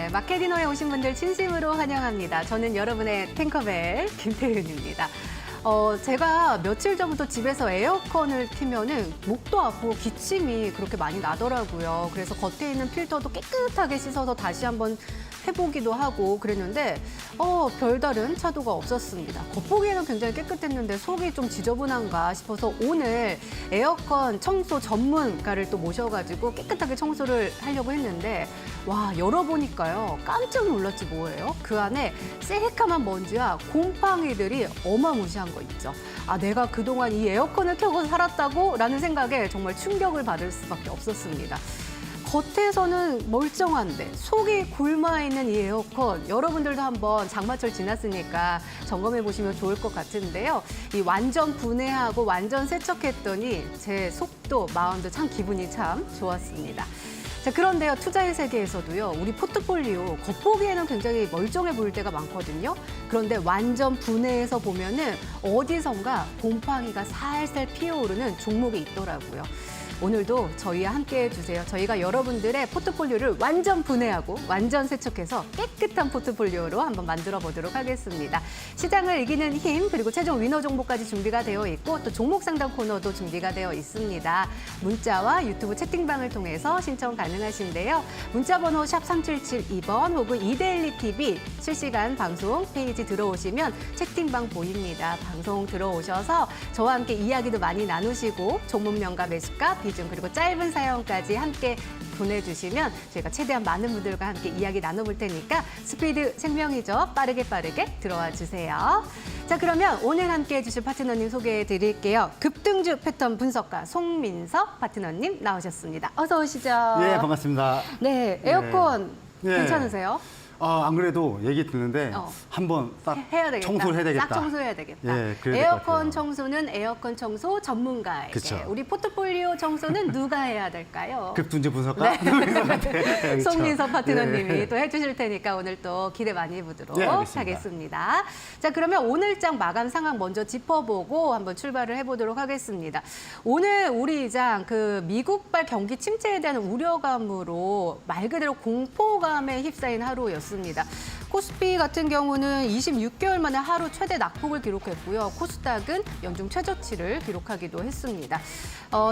네, 마케디노에 오신 분들 진심으로 환영합니다. 저는 여러분의 탱커벨 김태윤입니다. 제가 며칠 전부터 집에서 에어컨을 키면은 목도 아프고 기침이 그렇게 많이 나더라고요. 그래서 겉에 있는 필터도 깨끗하게 씻어서 다시 한번 해보기도 하고 그랬는데 별다른 차도가 없었습니다. 겉보기에는 굉장히 깨끗했는데 속이 좀 지저분한가 싶어서 오늘 에어컨 청소 전문가를 또 모셔가지고 깨끗하게 청소를 하려고 했는데 와, 열어보니까요. 깜짝 놀랐지 뭐예요. 그 안에 새까만 먼지와 곰팡이들이 어마무시한 거 있죠. 아, 내가 그동안 이 에어컨을 켜고 살았다고? 라는 생각에 정말 충격을 받을 수밖에 없었습니다. 겉에서는 멀쩡한데 속이 굶어있는 이 에어컨, 여러분들도 한번 장마철 지났으니까 점검해 보시면 좋을 것 같은데요. 이 완전 분해하고 완전 세척했더니 제 속도, 마음도 참 기분이 참 좋았습니다. 자, 그런데요, 투자의 세계에서도요, 우리 포트폴리오 겉보기에는 굉장히 멀쩡해 보일 때가 많거든요. 그런데 완전 분해해서 보면은 어디선가 곰팡이가 살살 피어오르는 종목이 있더라고요. 오늘도 저희와 함께 해주세요. 저희가 여러분들의 포트폴리오를 완전 분해하고 완전 세척해서 깨끗한 포트폴리오로 한번 만들어 보도록 하겠습니다. 시장을 이기는 힘, 그리고 최종 위너 정보까지 준비가 되어 있고 또 종목 상담 코너도 준비가 되어 있습니다. 문자와 유튜브 채팅방을 통해서 신청 가능하신데요. 문자 번호 샵 3772번 혹은 이데일리 TV 실시간 방송 페이지 들어오시면 채팅방 보입니다. 방송 들어오셔서 저와 함께 이야기도 많이 나누시고 종목명과 매수가, 비중 그리고 짧은 사연까지 함께 보내주시면 저희가 최대한 많은 분들과 함께 이야기 나눠볼 테니까 스피드 생명이죠. 빠르게 들어와 주세요. 자, 그러면 오늘 함께 해주실 파트너님 소개해 드릴게요. 급등주 패턴 분석가 송민석 파트너님 나오셨습니다. 어서 오시죠. 네, 반갑습니다. 네, 에어컨 네. 괜찮으세요? 안 그래도 얘기 듣는데 한번 싹 해야 되겠다. 청소를 해야 되겠다. 싹 청소해야 되겠다. 예, 그래야 될 것 에어컨 같아요. 청소는 에어컨 청소 전문가에게. 그쵸. 우리 포트폴리오 청소는 누가 해야 될까요? 급등주 분석가 네. 송민석 파트너님이 네. 또 해주실 테니까 오늘 또 기대 많이 해보도록 네, 알겠습니다. 하겠습니다. 자, 그러면 오늘장 마감 상황 먼저 짚어보고 한번 출발을 해보도록 하겠습니다. 오늘 우리 장 그 미국발 경기 침체에 대한 우려감으로 말 그대로 공포감에 휩싸인 하루였습니다. 코스피 같은 경우는 26개월 만에 하루 최대 낙폭을 기록했고요. 코스닥은 연중 최저치를 기록하기도 했습니다.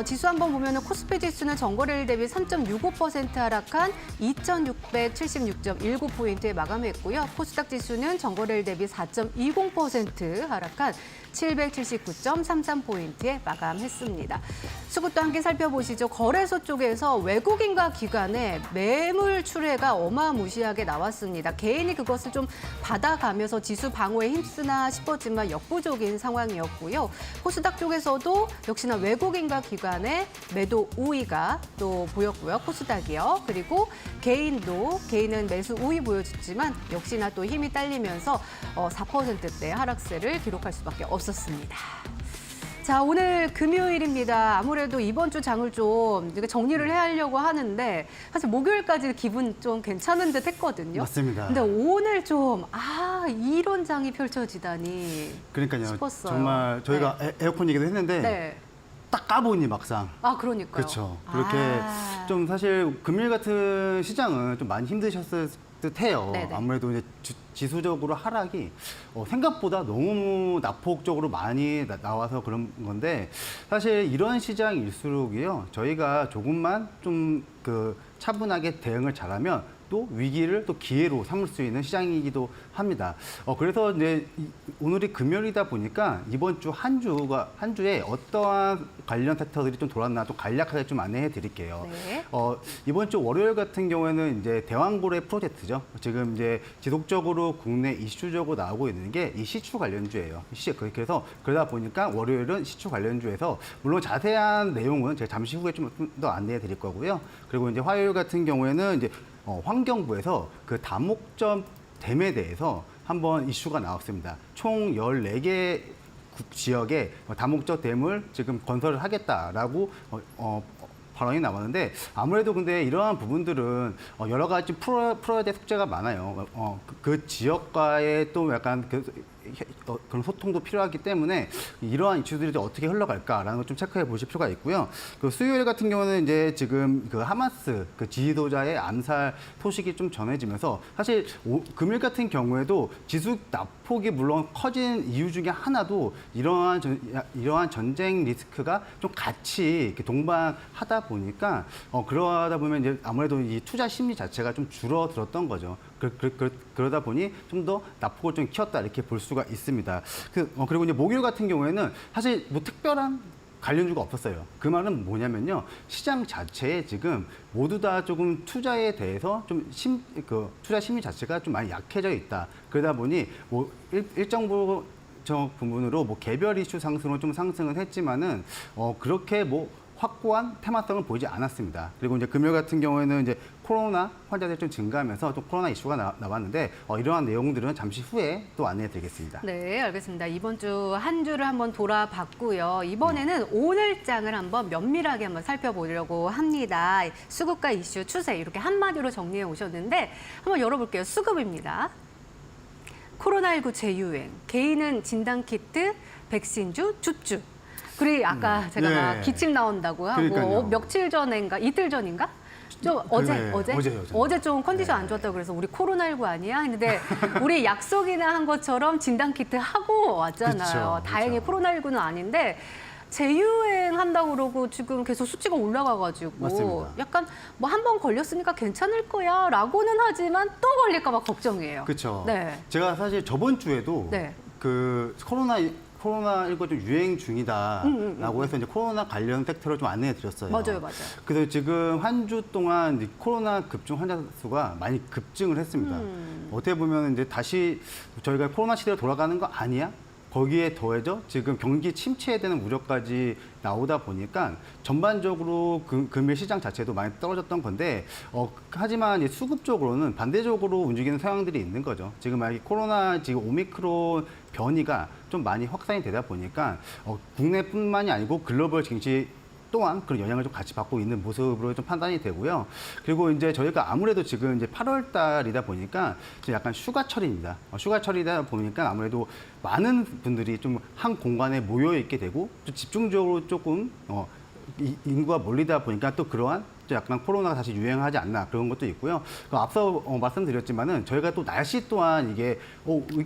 지수 한번 보면 코스피 지수는 전거래일 대비 3.65% 하락한 2,676.19포인트에 마감했고요. 코스닥 지수는 전거래일 대비 4.20% 하락한 779.33포인트에 마감했습니다. 수급도 함께 살펴보시죠. 거래소 쪽에서 외국인과 기관의 매물 출회가 어마무시하게 나왔습니다. 개인이 그것을 좀 받아가면서 지수 방어에 힘쓰나 싶었지만 역부족인 상황이었고요. 코스닥 쪽에서도 역시나 외국인과 기관의 매도 우위가 또 보였고요. 코스닥이요. 그리고 개인은 매수 우위 보여줬지만 역시나 또 힘이 딸리면서 4%대 하락세를 기록할 수밖에 없었습니다. 자, 오늘 금요일입니다. 아무래도 이번 주 장을 좀 정리를 해야 하려고 하는데 사실 목요일까지 기분 좀 괜찮은 듯 했거든요. 맞습니다. 근데 오늘 좀 이런 장이 펼쳐지다니 그러니까요. 싶었어요. 정말 저희가 에어컨 얘기도 했는데 네. 딱 까보니 막상. 그러니까요. 그렇죠. 그렇게 좀 사실 금요일 같은 시장은 좀 많이 힘드셨을 듯해요. 네네. 아무래도 이제 지수적으로 하락이 생각보다 너무 낙폭적으로 많이 나와서 그런 건데 사실 이런 시장일수록이요. 저희가 조금만 좀 차분하게 대응을 잘하면 또 위기를 또 기회로 삼을 수 있는 시장이기도 합니다. 그래서 이제 오늘이 금요일이다 보니까 이번 주 한 주에 어떠한 관련 섹터들이 좀 돌았나 좀 간략하게 좀 안내해 드릴게요. 네. 이번 주 월요일 같은 경우에는 이제 대왕고래 프로젝트죠. 지금 이제 지속적으로 국내 이슈적으로 나오고 있는 게 이 시추 관련주예요. 그래서 그러다 보니까 월요일은 시추 관련주에서 물론 자세한 내용은 제가 잠시 후에 좀 더 안내해 드릴 거고요. 그리고 이제 화요일 같은 경우에는 이제 환경부에서 그 다목적 댐에 대해서 한번 이슈가 나왔습니다. 총 14개 지역에 다목적 댐을 지금 건설을 하겠다라고 발언이 나왔는데 아무래도 근데 이러한 부분들은 여러 가지 풀어야 될 숙제가 많아요. 그 지역과의 또 약간 그런 소통도 필요하기 때문에 이러한 이슈들이 이제 어떻게 흘러갈까라는 걸 좀 체크해 보실 필요가 있고요. 그 수요일 같은 경우는 이제 지금 그 하마스 그 지도자의 암살 소식이 좀 전해지면서 사실 금일 같은 경우에도 지수 낙폭이 물론 커진 이유 중에 하나도 이러한 전쟁 리스크가 좀 같이 이렇게 동반하다 보니까 그러다 보면 이제 아무래도 이 투자 심리 자체가 좀 줄어들었던 거죠. 그러다 보니 좀 더 낙폭을 좀 키웠다 이렇게 볼 수가 있습니다. 그리고 이제 목요일 같은 경우에는 사실 뭐 특별한 관련주가 없었어요. 그 말은 뭐냐면요. 시장 자체에 지금 모두 다 조금 투자에 대해서 좀 투자 심리 자체가 좀 많이 약해져 있다. 그러다 보니 뭐 일정 부분으로 뭐 개별 이슈 상승으로 좀 상승은 했지만은 그렇게 뭐 확고한 테마성을 보이지 않았습니다. 그리고 이제 금요일 같은 경우에는 이제 코로나 환자들이 좀 증가하면서 또 코로나 이슈가 나왔는데 이러한 내용들은 잠시 후에 또 안내해 드리겠습니다. 네, 알겠습니다. 이번 주 한 주를 한번 돌아봤고요. 이번에는 오늘장을 한번 면밀하게 한번 살펴보려고 합니다. 수급과 이슈, 추세 이렇게 한마디로 정리해 오셨는데 한번 열어볼게요. 수급입니다. 코로나19 재유행, 개인은 진단키트, 백신주, 줍줍. 그리고 아까 제가 네. 막 기침 나온다고 하고 그러니까요. 며칠 전인가 이틀 전인가 좀 어제 좀 컨디션 안 좋았다고 그래서 우리 코로나19 아니야 했는데 우리 약속이나 한 것처럼 진단키트 하고 왔잖아요. 그쵸, 다행히 그쵸. 코로나19는 아닌데 재유행 한다고 그러고 지금 계속 수치가 올라가가지고 맞습니다. 약간 뭐 한 번 걸렸으니까 괜찮을 거야 라고는 하지만 또 걸릴까 봐 걱정이에요. 그렇죠. 네. 제가 사실 저번 주에도 네. 그 코로나19 좀 유행 중이다라고 해서 이제 코로나 관련 섹터를 좀 안내해 드렸어요. 맞아요. 그래서 지금 한 주 동안 이제 코로나 급증 환자 수가 많이 급증을 했습니다. 어떻게 보면 이제 다시 저희가 코로나 시대로 돌아가는 거 아니야? 거기에 더해져 지금 경기 침체에 대한 우려까지 나오다 보니까 전반적으로 금일 시장 자체도 많이 떨어졌던 건데 하지만 이 수급적으로는 반대적으로 움직이는 성향들이 있는 거죠. 지금 만약에 코로나 지금 오미크론 변이가 좀 많이 확산이 되다 보니까 국내뿐만이 아니고 글로벌 증시 또한 그런 영향을 좀 같이 받고 있는 모습으로 좀 판단이 되고요. 그리고 이제 저희가 아무래도 지금 이제 8월 달이다 보니까 약간 휴가철입니다. 휴가철이다 보니까 아무래도 많은 분들이 좀 한 공간에 모여 있게 되고 또 집중적으로 조금 인구가 몰리다 보니까 또 그러한 약간 코로나가 다시 유행하지 않나 그런 것도 있고요. 앞서 말씀드렸지만은 저희가 또 날씨 또한 이게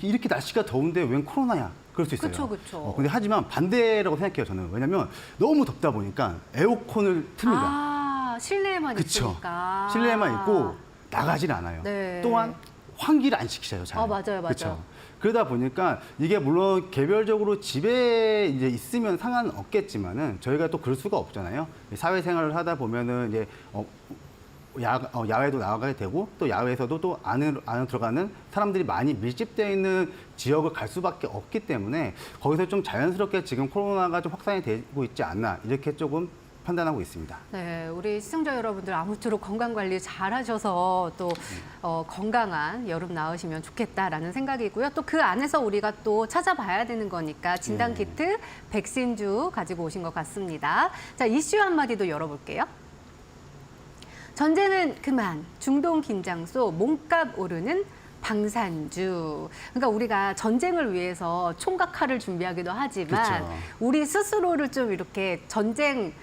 이렇게 날씨가 더운데 웬 코로나야? 그럴 수 있어요. 그렇죠. 근데 하지만 반대라고 생각해요, 저는. 왜냐면 너무 덥다 보니까 에어컨을 틉니다. 아, 실내에만 그쵸. 있으니까. 실내에만 있고 나가질 않아요. 네. 또한 환기를 안 시키셔요, 잘. 맞아요. 그쵸? 그러다 보니까 이게 물론 개별적으로 집에 이제 있으면 상관은 없겠지만은 저희가 또 그럴 수가 없잖아요. 사회생활을 하다 보면은 이제 야외도 나가게 되고 또 야외에서도 또 안으로 들어가는 사람들이 많이 밀집되어 있는 지역을 갈 수밖에 없기 때문에 거기서 좀 자연스럽게 지금 코로나가 좀 확산이 되고 있지 않나 이렇게 조금 판단하고 있습니다. 네, 우리 시청자 여러분들 아무쪼록 건강 관리 잘 하셔서 또 건강한 여름 나으시면 좋겠다라는 생각이고요. 또 그 안에서 우리가 또 찾아봐야 되는 거니까 진단키트, 백신주 가지고 오신 것 같습니다. 자, 이슈 한마디도 열어볼게요. 전쟁은 그만, 중동 긴장소, 몸값 오르는 방산주. 그러니까 우리가 전쟁을 위해서 총과 칼을 준비하기도 하지만 그쵸. 우리 스스로를 좀 이렇게 전쟁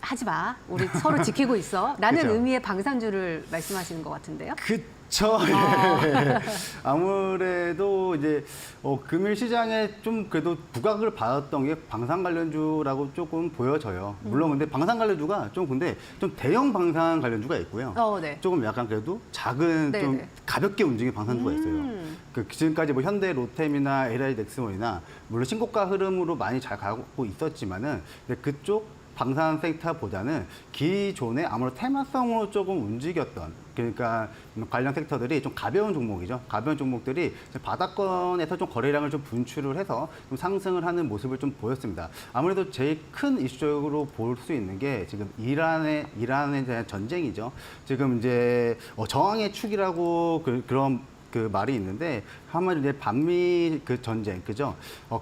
하지 마. 우리 서로 지키고 있어. 라는 그쵸. 의미의 방산주를 말씀하시는 것 같은데요. 그쵸. 아무래도 이제 금일 시장에 좀 그래도 부각을 받았던 게 방산 관련주라고 조금 보여져요. 물론 근데 방산 관련주가 좀 대형 방산 관련주가 있고요. 네. 조금 약간 그래도 작은 네네. 좀 가볍게 움직이는 방산주가 있어요. 지금까지 뭐 현대 로템이나 LI 넥스몬이나 물론 신고가 흐름으로 많이 잘 가고 있었지만은 근데 그쪽 방산 섹터보다는 기존에 아무래도 테마성으로 조금 움직였던 그러니까 관련 섹터들이 좀 가벼운 종목이죠. 가벼운 종목들이 바닥권에서 좀 거래량을 좀 분출을 해서 좀 상승을 하는 모습을 좀 보였습니다. 아무래도 제일 큰 이슈적으로 볼 수 있는 게 지금 이란에 대한 전쟁이죠. 지금 이제 저항의 축이라고 그런 그 말이 있는데 한마디로 이제 반미 그 전쟁, 그죠?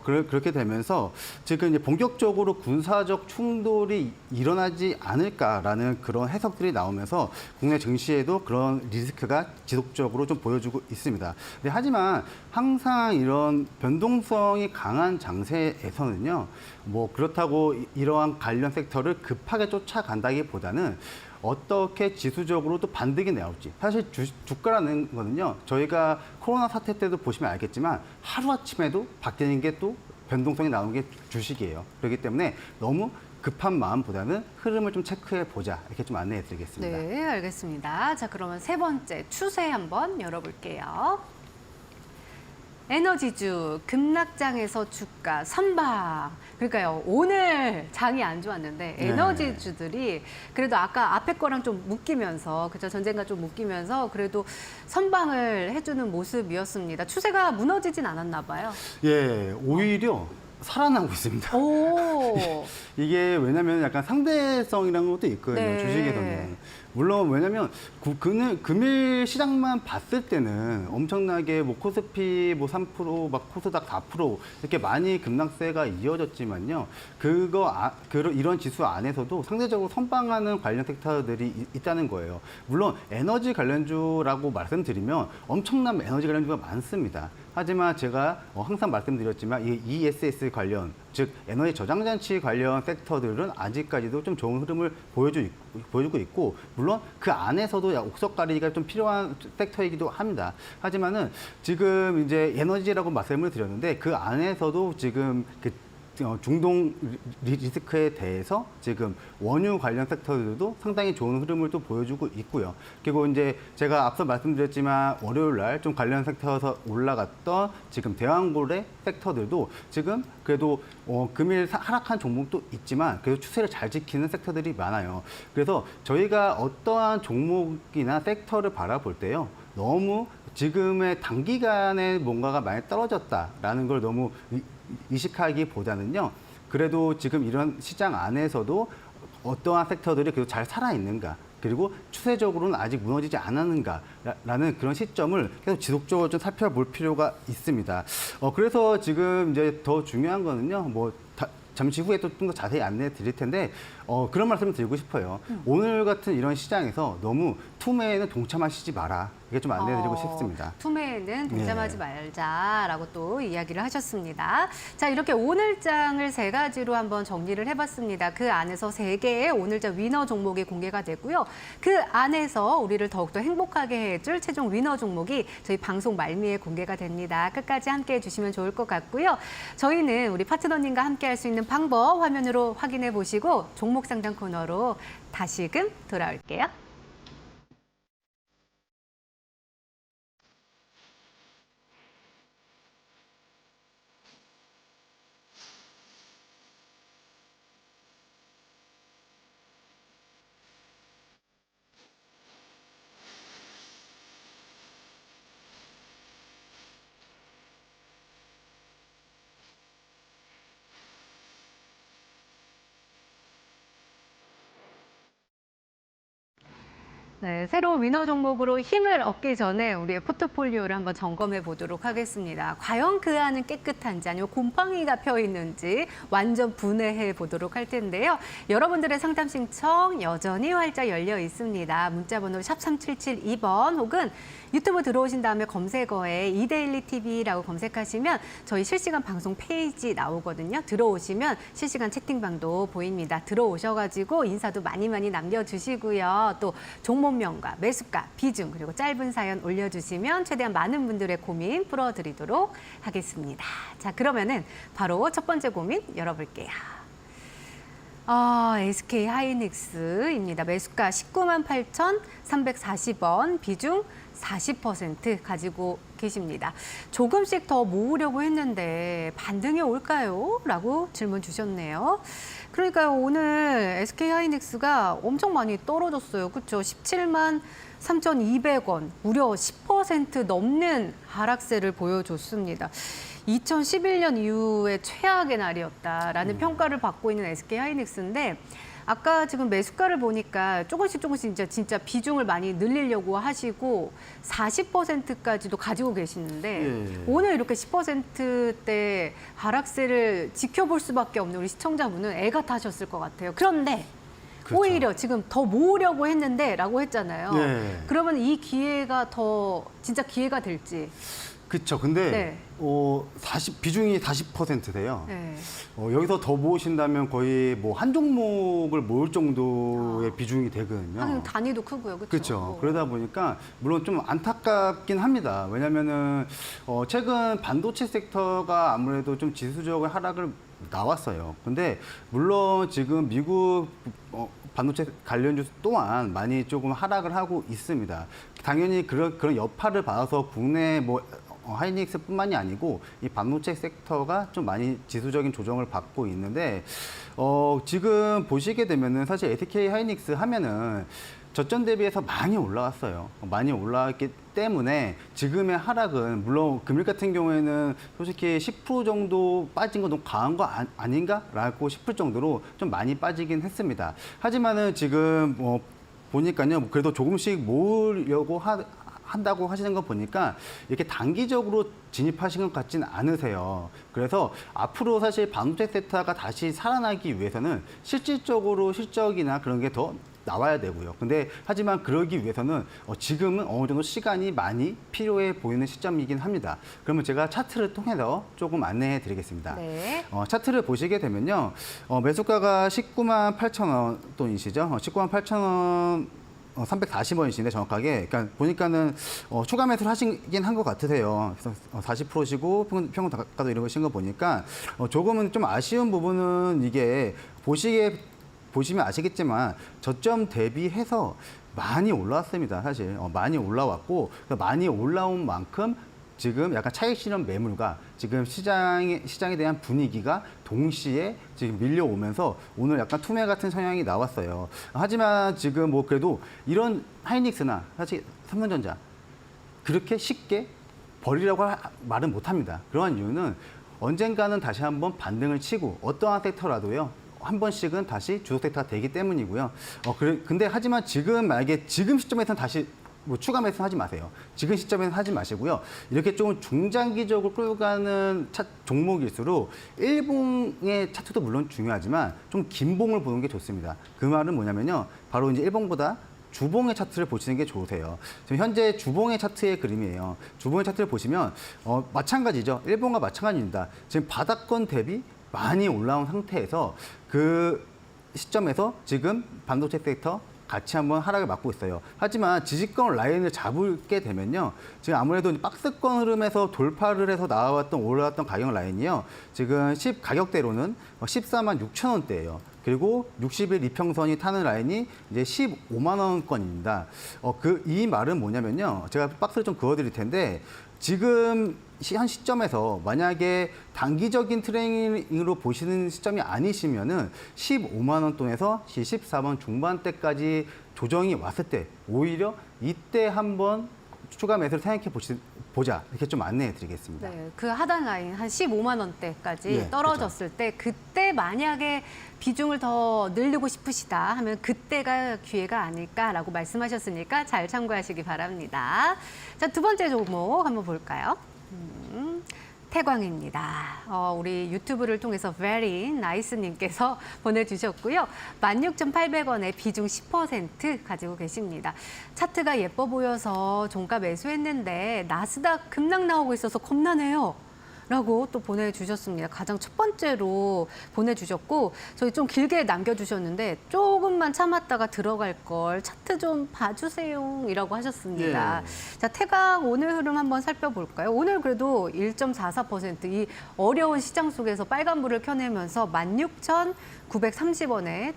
그렇게 되면서 지금 이제 본격적으로 군사적 충돌이 일어나지 않을까라는 그런 해석들이 나오면서 국내 증시에도 그런 리스크가 지속적으로 좀 보여주고 있습니다. 근데 하지만 항상 이런 변동성이 강한 장세에서는요, 뭐 그렇다고 이러한 관련 섹터를 급하게 쫓아간다기보다는 어떻게 지수적으로 또 반등이 나올지. 사실 주가라는 거는요, 저희가 코로나 사태 때도 보시면 알겠지만 하루아침에도 바뀌는 게 또 변동성이 나오는 게 주식이에요. 그렇기 때문에 너무 급한 마음보다는 흐름을 좀 체크해 보자. 이렇게 좀 안내해 드리겠습니다. 네, 알겠습니다. 자, 그러면 세 번째 추세 한번 열어볼게요. 에너지주 급락장에서 주가 선방. 그러니까요, 오늘 장이 안 좋았는데 에너지주들이 그래도 아까 앞에 거랑 좀 묶이면서, 그죠? 전쟁과 좀 묶이면서 그래도 선방을 해주는 모습이었습니다. 추세가 무너지진 않았나 봐요. 예, 오히려 살아나고 있습니다. 오. 이게 왜냐면 약간 상대성이라는 것도 있거든요. 네. 주식에서는. 물론 왜냐면 금일 시장만 봤을 때는 엄청나게 뭐 코스피 뭐 3%, 막 코스닥 4% 이렇게 많이 급락세가 이어졌지만요. 이런 지수 안에서도 상대적으로 선방하는 관련 섹터들이 있다는 거예요. 물론 에너지 관련주라고 말씀드리면 엄청난 에너지 관련주가 많습니다. 하지만 제가 항상 말씀드렸지만 이 ESS 관련, 즉 에너지 저장 장치 관련 섹터들은 아직까지도 좀 좋은 흐름을 보여주고 있고, 물론 그 안에서도 옥석 가리기가 좀 필요한 섹터이기도 합니다. 하지만은 지금 이제 에너지라고 말씀을 드렸는데 그 안에서도 지금 중동 리스크에 대해서 지금 원유 관련 섹터들도 상당히 좋은 흐름을 또 보여주고 있고요. 그리고 이제 제가 앞서 말씀드렸지만 월요일 날 좀 관련 섹터에서 올라갔던 지금 대왕고래 섹터들도 지금 그래도 금일 하락한 종목도 있지만 그래도 추세를 잘 지키는 섹터들이 많아요. 그래서 저희가 어떠한 종목이나 섹터를 바라볼 때요, 너무 지금의 단기간에 뭔가가 많이 떨어졌다라는 걸 너무 의식하기보다는요, 그래도 지금 이런 시장 안에서도 어떠한 섹터들이 그래도 잘 살아있는가, 그리고 추세적으로는 아직 무너지지 않았는가라는 그런 시점을 계속 지속적으로 좀 살펴볼 필요가 있습니다. 그래서 지금 이제 더 중요한 거는요, 잠시 후에 또 좀 더 자세히 안내해 드릴 텐데, 그런 말씀을 드리고 싶어요. 오늘 같은 이런 시장에서 너무 투매에는 동참하시지 마라. 이게 좀 안내해 드리고 싶습니다. 투매에는 동참하지 말자라고 또 이야기를 하셨습니다. 자, 이렇게 오늘장을 세 가지로 한번 정리를 해봤습니다. 그 안에서 세 개의 오늘장 위너 종목이 공개가 되고요. 그 안에서 우리를 더욱더 행복하게 해줄 최종 위너 종목이 저희 방송 말미에 공개가 됩니다. 끝까지 함께해 주시면 좋을 것 같고요. 저희는 우리 파트너님과 함께할 수 있는 방법 화면으로 확인해 보시고 종목 상담 코너로 다시금 돌아올게요. 네, 새로운 위너 종목으로 힘을 얻기 전에 우리의 포트폴리오를 한번 점검해 보도록 하겠습니다. 과연 그 안은 깨끗한지 아니면 곰팡이가 펴 있는지 완전 분해해 보도록 할 텐데요. 여러분들의 상담 신청 여전히 활짝 열려 있습니다. 문자번호 샵 3772번 혹은 유튜브 들어오신 다음에 검색어에 이데일리 TV라고 검색하시면 저희 실시간 방송 페이지 나오거든요. 들어오시면 실시간 채팅방도 보입니다. 들어오셔가지고 인사도 많이 남겨주시고요. 또 종목명과 매수가, 비중 그리고 짧은 사연 올려주시면 최대한 많은 분들의 고민 풀어드리도록 하겠습니다. 자, 그러면은 바로 첫 번째 고민 열어볼게요. SK 하이닉스입니다. 매수가 19만 8,340원, 비중 40% 가지고 계십니다. 조금씩 더 모으려고 했는데 반등이 올까요? 라고 질문 주셨네요. 그러니까요, 오늘 SK 하이닉스가 엄청 많이 떨어졌어요. 그렇죠? 17만 3,200원, 무려 10% 넘는 하락세를 보여줬습니다. 2011년 이후에 최악의 날이었다라는 평가를 받고 있는 SK 하이닉스인데 아까 지금 매수가를 보니까 조금씩 진짜 비중을 많이 늘리려고 하시고 40%까지도 가지고 계시는데 예. 오늘 이렇게 10%대 하락세를 지켜볼 수밖에 없는 우리 시청자분은 애가 타셨을 것 같아요. 그런데 그렇죠. 오히려 지금 더 모으려고 했는데 라고 했잖아요. 예. 그러면 이 기회가 더 진짜 기회가 될지. 그렇죠. 근데 네. 비중이 40%세요. 네. 여기서 더 모으신다면 거의 뭐 한 종목을 모을 정도의 비중이 되거든요. 하긴 단위도 크고요. 그렇죠. 그렇죠. 그러다 보니까 물론 좀 안타깝긴 합니다. 왜냐면은 최근 반도체 섹터가 아무래도 좀 지수적인 하락을 나왔어요. 근데 물론 지금 미국 반도체 관련주 또한 많이 조금 하락을 하고 있습니다. 당연히 그런 여파를 받아서 국내 하이닉스뿐만이 아니고 이 반도체 섹터가 좀 많이 지수적인 조정을 받고 있는데 지금 보시게 되면은 사실 SK 하이닉스 하면은 저점 대비해서 많이 올라왔어요. 많이 올라왔기 때문에 지금의 하락은 물론 금일 같은 경우에는 솔직히 10% 정도 빠진 건 너무 강한 거 아닌가라고 싶을 정도로 좀 많이 빠지긴 했습니다. 하지만은 지금 보니까요, 그래도 조금씩 모으려고 한다고 하시는 거 보니까 이렇게 단기적으로 진입하신 것 같지는 않으세요. 그래서 앞으로 사실 반도체 섹터가 다시 살아나기 위해서는 실질적으로 실적이나 그런 게 더 나와야 되고요. 근데 하지만 그러기 위해서는 지금은 어느 정도 시간이 많이 필요해 보이는 시점이긴 합니다. 그러면 제가 차트를 통해서 조금 안내해 드리겠습니다. 네. 차트를 보시게 되면요. 매수가가 19만 8천 원 돈이시죠. 19만 8천 원 340원이신데 정확하게, 그러니까 보니까는 추가 매수를 하시긴 한 것 같으세요. 그래서 40%시고 평균 가도 이런 거신 거 보니까 조금은 좀 아쉬운 부분은 이게 보시면 아시겠지만 저점 대비해서 많이 올라왔습니다. 사실 많이 올라왔고 많이 올라온 만큼 지금 약간 차익 실현 매물과 지금 시장에 대한 분위기가 동시에 지금 밀려오면서 오늘 약간 투매 같은 성향이 나왔어요. 하지만 지금 그래도 이런 하이닉스나 사실 삼성전자 그렇게 쉽게 버리라고 말은 못합니다. 그러한 이유는 언젠가는 다시 한번 반등을 치고 어떠한 섹터라도요. 한 번씩은 다시 주도 섹터가 되기 때문이고요. 근데 하지만 만약에 지금 시점에서는 다시 추가 매수는 하지 마세요. 지금 시점에는 하지 마시고요. 이렇게 좀 중장기적으로 끌고 가는 종목일수록 일봉의 차트도 물론 중요하지만 좀 긴봉을 보는 게 좋습니다. 그 말은 뭐냐면요. 바로 이제 일봉보다 주봉의 차트를 보시는 게 좋으세요. 지금 현재 주봉의 차트의 그림이에요. 주봉의 차트를 보시면 마찬가지죠. 일봉과 마찬가지입니다. 지금 바닥권 대비 많이 올라온 상태에서 그 시점에서 지금 반도체 섹터 같이 한번 하락을 맞고 있어요. 하지만 지지권 라인을 잡게 되면요. 지금 아무래도 박스권 흐름에서 돌파를 해서 올라왔던 가격 라인이요. 지금 가격대로는 14만 6천 원대예요. 그리고 60일 이평선이 타는 라인이 이제 15만 원권입니다. 이 말은 뭐냐면요. 제가 박스를 좀 그어드릴 텐데 지금 한 시점에서 만약에 단기적인 트레이닝으로 보시는 시점이 아니시면은 15만 원 돈에서 14만 중반대까지 조정이 왔을 때 오히려 이때 한번 추가 매수를 생각해 보자 이렇게 좀 안내해 드리겠습니다. 네, 그 하단 라인 한 15만 원대까지 예, 떨어졌을 때 그때 만약에 비중을 더 늘리고 싶으시다 하면 그때가 기회가 아닐까라고 말씀하셨으니까 잘 참고하시기 바랍니다. 자, 두 번째 종목 한번 볼까요? 태광입니다. 우리 유튜브를 통해서 very nice님께서 보내주셨고요. 16,800원에 비중 10% 가지고 계십니다. 차트가 예뻐 보여서 종가 매수했는데 나스닥 급락 나오고 있어서 겁나네요. 라고 또 보내주셨습니다. 가장 첫 번째로 보내주셨고 저희 좀 길게 남겨주셨는데 조금만 참았다가 들어갈 걸 차트 좀 봐주세요 이라고 하셨습니다. 예. 자, 태광 오늘 흐름 한번 살펴볼까요? 오늘 그래도 1.44% 이 어려운 시장 속에서 빨간불을 켜내면서 16,930원에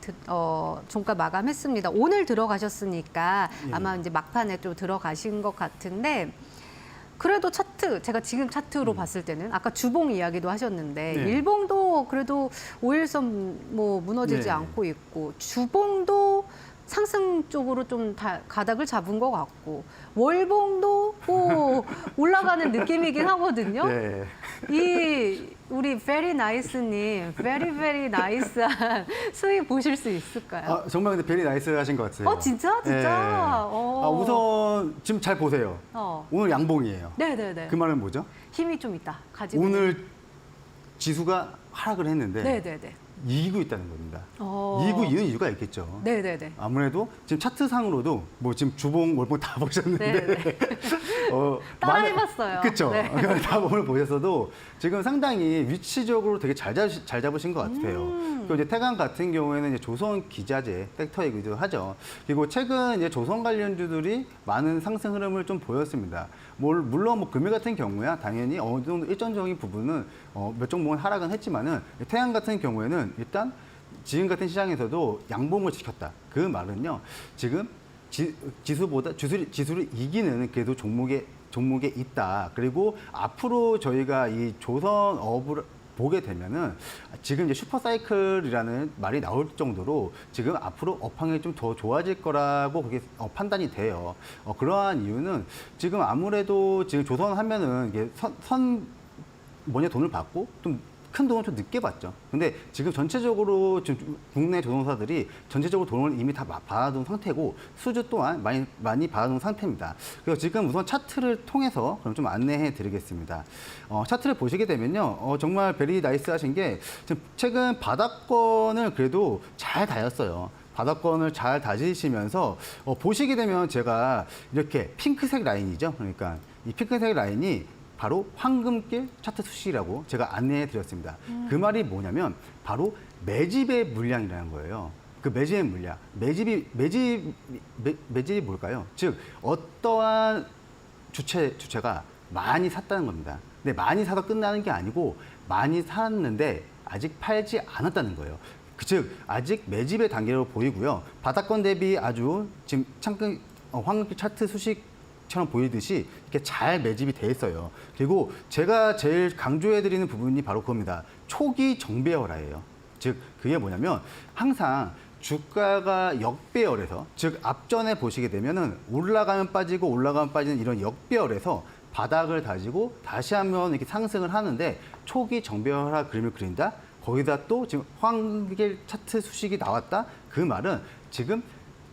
종가 마감했습니다. 오늘 들어가셨으니까 아마 이제 막판에 또 들어가신 것 같은데 그래도 제가 지금 차트로 봤을 때는 아까 주봉 이야기도 하셨는데 네. 일봉도 그래도 5일선 무너지지 네. 않고 있고 주봉도 상승 쪽으로 좀 가닥을 잡은 것 같고 월봉도 올라가는 느낌이긴 하거든요. 네. 이 우리 very nice님, very nice한 수익 보실 수 있을까요? 아, 정말 근데 베리 나이스 하신 것 같아요. 진짜? 네. 어. 우선 지금 잘 보세요. 오늘 양봉이에요. 네네네. 그 말은 뭐죠? 힘이 좀 있다. 가지고. 오늘 지수가 하락을 했는데 네네네. 이기고 있다는 겁니다. 어. 이기고 있는 이유가 있겠죠. 네네네. 아무래도 지금 차트상으로도 뭐 지금 주봉, 월봉 다 보셨는데 네네. 따라해봤어요. 그렇죠. 네. 다 오늘 보셨어도 지금 상당히 위치적으로 되게 잘 잡으신 것 같아요. 그리고 이제 태강 같은 경우에는 이제 조선 기자재 섹터이기도 하죠. 그리고 최근 이제 조선 관련주들이 많은 상승 흐름을 좀 보였습니다. 물론 뭐 금일 같은 경우야 당연히 어느 정도 일정적인 부분은 몇 종목은 하락은 했지만은 태양 같은 경우에는 일단 지금 같은 시장에서도 양봉을 지켰다. 그 말은요. 지금 지수를 이기는 그래도 종목에 있다. 그리고 앞으로 저희가 이 조선업을 보게 되면은 지금 이제 슈퍼사이클이라는 말이 나올 정도로 지금 앞으로 업황이 좀 더 좋아질 거라고 그게 판단이 돼요. 그러한 이유는 지금 아무래도 지금 조선 하면은 이게 먼저 돈을 받고 좀 큰 돈을 좀 늦게 받죠. 근데 지금 전체적으로 지금 국내 조선사들이 전체적으로 돈을 이미 다 받아둔 상태고 수주 또한 많이 받아둔 상태입니다. 그래서 지금 우선 차트를 통해서 그럼 좀 안내해 드리겠습니다. 차트를 보시게 되면요. 정말 베리 나이스 하신 게 지금 최근 바닥권을 그래도 잘 다였어요. 바닥권을 잘 다지시면서 보시게 되면 제가 이렇게 핑크색 라인이죠. 그러니까 이 핑크색 라인이 바로 황금길 차트 수식이라고 제가 안내해 드렸습니다. 그 말이 뭐냐면 바로 매집의 물량이라는 거예요. 그 매집의 물량. 매집이 뭘까요? 즉 어떠한 주체가 많이 샀다는 겁니다. 근데 많이 사서 끝나는 게 아니고 많이 샀는데 아직 팔지 않았다는 거예요. 즉 아직 매집의 단계로 보이고요. 바닥권 대비 아주 지금 황금길 차트 수식처럼 보이듯이 이렇게 잘 매집이 돼 있어요. 그리고 제가 제일 강조해드리는 부분이 바로 그겁니다. 초기 정배열화예요. 즉 그게 뭐냐면 항상 주가가 역배열에서 즉 앞전에 보시게 되면은 올라가면 빠지고 올라가면 빠지는 이런 역배열에서 바닥을 다지고 다시 한번 이렇게 상승을 하는데 초기 정배열화 그림을 그린다. 거기다 또 지금 황금길 차트 수식이 나왔다. 그 말은 지금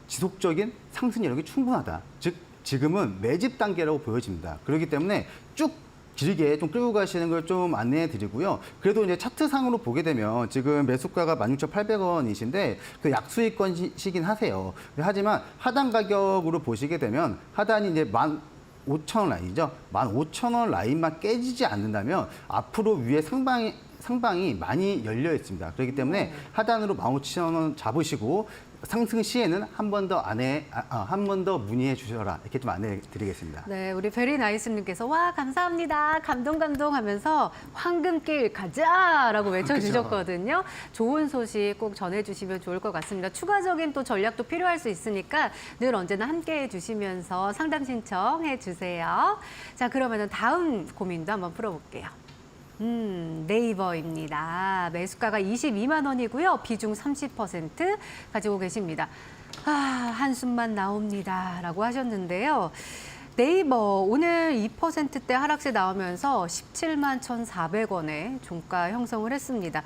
지속적인 상승 여력이 충분하다. 즉 지금은 매집 단계라고 보여집니다. 그렇기 때문에 쭉 길게 좀 끌고 가시는 걸 좀 안내해 드리고요. 그래도 이제 차트상으로 보게 되면 지금 매수가가 16,800원이신데 그 약수익권이시긴 하세요. 하지만 하단 가격으로 보시게 되면 하단이 이제 15,000원 라인이죠. 15,000원 라인만 깨지지 않는다면 앞으로 위에 상방이 많이 열려 있습니다. 그렇기 때문에 하단으로 15,000원 잡으시고 상승 시에는 한 번 더 문의해 주셔라. 이렇게 좀 안내해 드리겠습니다. 네, 우리 베리 나이스님께서 와 감사합니다. 감동 하면서 황금길 가자라고 외쳐주셨거든요. 좋은 소식 꼭 전해주시면 좋을 것 같습니다. 추가적인 또 전략도 필요할 수 있으니까 늘 언제나 함께해 주시면서 상담 신청해 주세요. 자, 그러면은 다음 고민도 한번 풀어볼게요. 네이버입니다. 매수가가 22만 원이고요. 비중 30% 가지고 계십니다. 한숨만 나옵니다. 라고 하셨는데요. 네이버 오늘 2%대 하락세 나오면서 17만 1,400원에 종가 형성을 했습니다.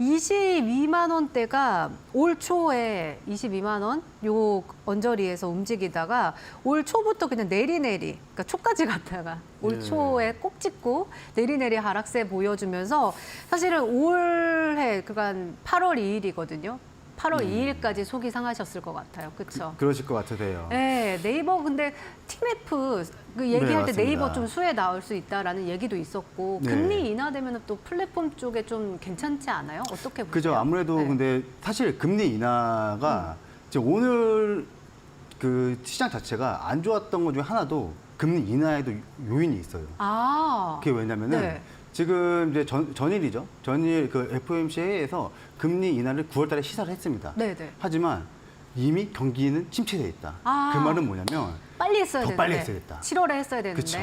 22만 원대가 올 초에 22만 원 요 언저리에서 움직이다가 올 초부터 그냥 내리내리, 그러니까 초까지 갔다가 올 초에 꼭 찍고 내리내리 하락세 보여주면서 사실은 올해 그간 8월 2일이거든요. 8월 2일까지 속이 상하셨을 것 같아요. 그렇죠? 그러실 것 같으세요. 네, 네이버 근데 팀F 그 얘기할 때 맞습니다. 네이버 좀 수혜 나올 수 있다라는 얘기도 있었고 네. 금리 인하되면 또 플랫폼 쪽에 좀 괜찮지 않아요? 어떻게 보세요? 그죠. 아무래도 네. 근데 사실 금리 인하가 지금 오늘 그 시장 자체가 안 좋았던 것 중에 하나도 금리 인하에도 요인이 있어요. 그게 왜냐면은 네. 지금 이제 전일이죠. 전일 그 FOMC에서 금리 인하를 9월 달에 시사를 했습니다. 네네. 하지만 이미 경기는 침체돼 있다. 그 말은 뭐냐면 빨리 했어야 더 되는데. 빨리 했어야겠다. 7월에 했어야 되는데. 그쵸.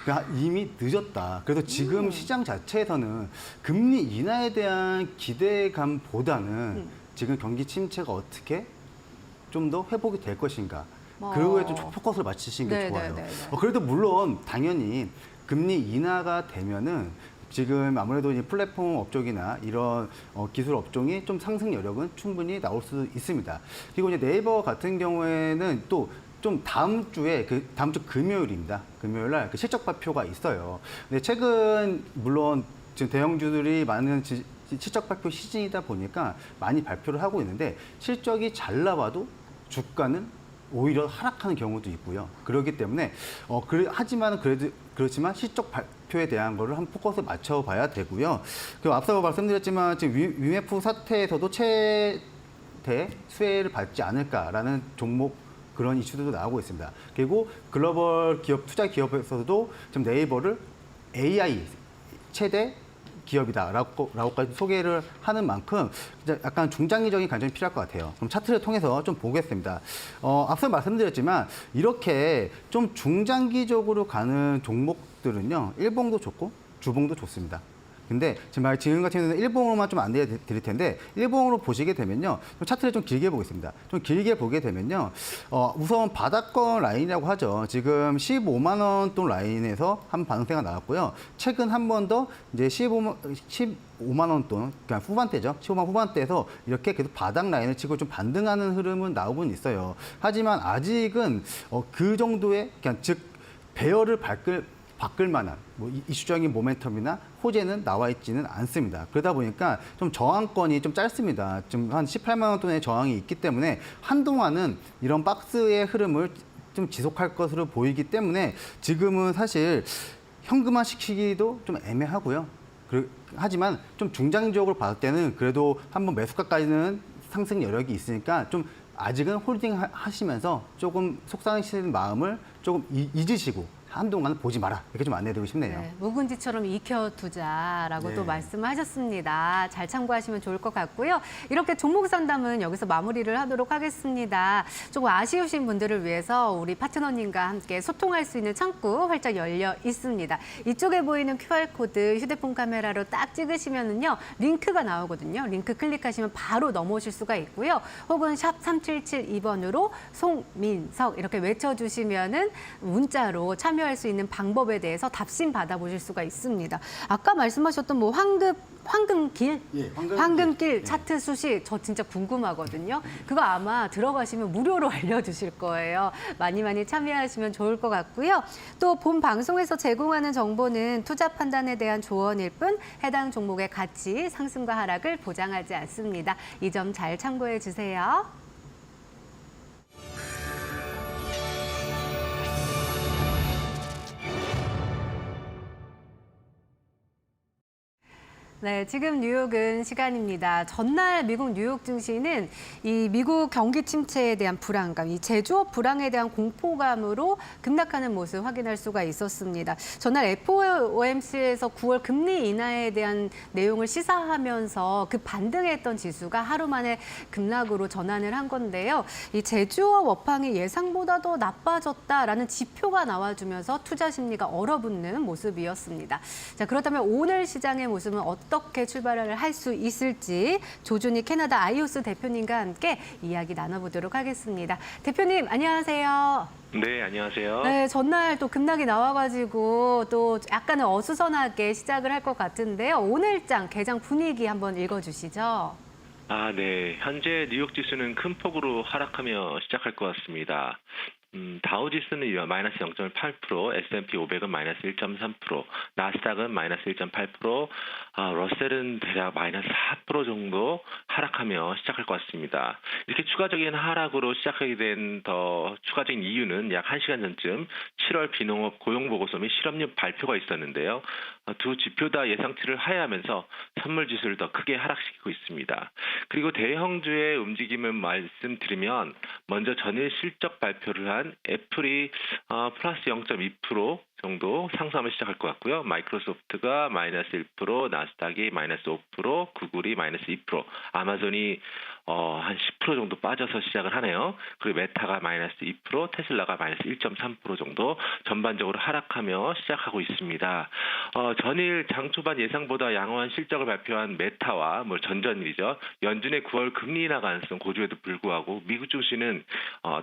그러니까 이미 늦었다. 그래서 지금 시장 자체에서는 금리 인하에 대한 기대감보다는 지금 경기 침체가 어떻게 좀 더 회복이 될 것인가. 어. 그거에 좀 포커스를 맞추시는 게 네, 좋아요. 네, 네, 네. 그래도 물론 당연히 금리 인하가 되면은 지금 아무래도 이 플랫폼 업종이나 이런 기술 업종이 좀 상승 여력은 충분히 나올 수 있습니다. 그리고 이제 네이버 같은 경우에는 또 좀 다음 주에 다음 주 금요일입니다. 금요일 날 그 실적 발표가 있어요. 근데 최근 물론 지금 대형주들이 많은 실적 발표 시즌이다 보니까 많이 발표를 하고 있는데 실적이 잘 나와도 주가는 오히려 하락하는 경우도 있고요. 그렇기 때문에 하지만 그래도 그렇지만 실적 발표에 대한 거를 한 포커스 맞춰봐야 되고요. 그 앞서 말씀드렸지만 지금 위메프 사태에서도 최대 수혜를 받지 않을까라는 종목 그런 이슈들도 나오고 있습니다. 그리고 글로벌 기업 투자 기업에서도 지금 네이버를 AI 최대 기업이다라고까지 소개를 하는 만큼 약간 중장기적인 관점이 필요할 것 같아요. 그럼 차트를 통해서 좀 보겠습니다. 앞서 말씀드렸지만 이렇게 좀 중장기적으로 가는 종목들은요, 일봉도 좋고 주봉도 좋습니다. 근데 지금 같은 경우는 일봉으로만 좀 안내해 드릴 텐데 일봉으로 보시게 되면요, 좀 차트를 좀 길게 보겠습니다. 좀 길게 보게 되면요, 우선 바닥권 라인이라고 하죠. 지금 15만 원 돈 라인에서 한 반등세가 나왔고요. 최근 한 번 더 이제 15만 원 돈, 그냥 후반대죠. 15만 후반대에서 이렇게 계속 바닥 라인을 치고 좀 반등하는 흐름은 나오곤 있어요. 하지만 아직은 그 정도의 그냥 즉 배열을 바꿀 만한 이슈적인 모멘텀이나 호재는 나와 있지는 않습니다. 그러다 보니까 좀 저항권이 좀 짧습니다. 좀 한 18만 원 돈의 저항이 있기 때문에 한동안은 이런 박스의 흐름을 좀 지속할 것으로 보이기 때문에 지금은 사실 현금화 시키기도 좀 애매하고요. 하지만 좀 중장기적으로 봤을 때는 그래도 한번 매수가까지는 상승 여력이 있으니까 좀 아직은 홀딩 하시면서 조금 속상하시는 마음을 조금 잊으시고 한동안 보지 마라. 이렇게 좀 안내드리고 싶네요. 네, 묵은지처럼 익혀두자라고 네. 또 말씀하셨습니다. 잘 참고하시면 좋을 것 같고요. 이렇게 종목 상담은 여기서 마무리를 하도록 하겠습니다. 조금 아쉬우신 분들을 위해서 우리 파트너님과 함께 소통할 수 있는 창구 활짝 열려 있습니다. 이쪽에 보이는 QR코드 휴대폰 카메라로 딱 찍으시면은요, 링크가 나오거든요. 링크 클릭하시면 바로 넘어오실 수가 있고요. 혹은 샵 3772번으로 송민석 이렇게 외쳐주시면은 문자로 참여할 수 있는 방법에 대해서 답신 받아보실 수가 있습니다. 아까 말씀하셨던 뭐 황금길? 예, 황금길 예. 차트 수식 저 진짜 궁금하거든요. 그거 아마 들어가시면 무료로 알려주실 거예요. 많이 많이 참여하시면 좋을 것 같고요. 또 본 방송에서 제공하는 정보는 투자 판단에 대한 조언일 뿐 해당 종목의 가치, 상승과 하락을 보장하지 않습니다. 이 점 잘 참고해 주세요. 네, 지금 뉴욕은 시간입니다. 전날 미국 뉴욕 증시는 이 미국 경기 침체에 대한 불안감, 이 제조업 불황에 대한 공포감으로 급락하는 모습 확인할 수가 있었습니다. 전날 FOMC에서 9월 금리 인하에 대한 내용을 시사하면서 그 반등했던 지수가 하루 만에 급락으로 전환을 한 건데요. 이 제조업 업황이 예상보다 더 나빠졌다라는 지표가 나와주면서 투자 심리가 얼어붙는 모습이었습니다. 자, 그렇다면 오늘 시장의 모습은 어떻게 출발을 할 수 있을지 조준희 캐나다 아이오스 대표님과 함께 이야기 나눠보도록 하겠습니다. 대표님, 안녕하세요. 네, 안녕하세요. 네, 전날 또 급락이 나와가지고 또 약간은 어수선하게 시작을 할 것 같은데요. 오늘장 개장 분위기 한번 읽어주시죠. 네. 현재 뉴욕 지수는 큰 폭으로 하락하며 시작할 것 같습니다. 다우 지수는 마이너스 0.8%, S&P 500은 마이너스 1.3%, 나스닥은 마이너스 1.8%, 러셀은 대략 마이너스 4% 정도 하락하며 시작할 것 같습니다. 이렇게 추가적인 하락으로 시작하게 된 더 추가적인 이유는 약 1시간 전쯤 7월 비농업 고용보고서 및 실업률 발표가 있었는데요. 두 지표 다 예상치를 하회하면서 선물 지수를 더 크게 하락시키고 있습니다. 그리고 대형주의 움직임을 말씀드리면 먼저 전일 실적 발표를 한 애플이 플러스 0.2% 정도 상승하면 시작할 것 같고요. 마이크로소프트가 마이너스 1%, 나스닥이 마이너스 5%, 구글이 마이너스 2%, 아마존이 한 10% 정도 빠져서 시작을 하네요. 그리고 메타가 마이너스 2%, 테슬라가 마이너스 1.3% 정도 전반적으로 하락하며 시작하고 있습니다. 전일 장 초반 예상보다 양호한 실적을 발표한 메타와 전전일이죠. 연준의 9월 금리 인하 가능성 고조에도 불구하고 미국 증시는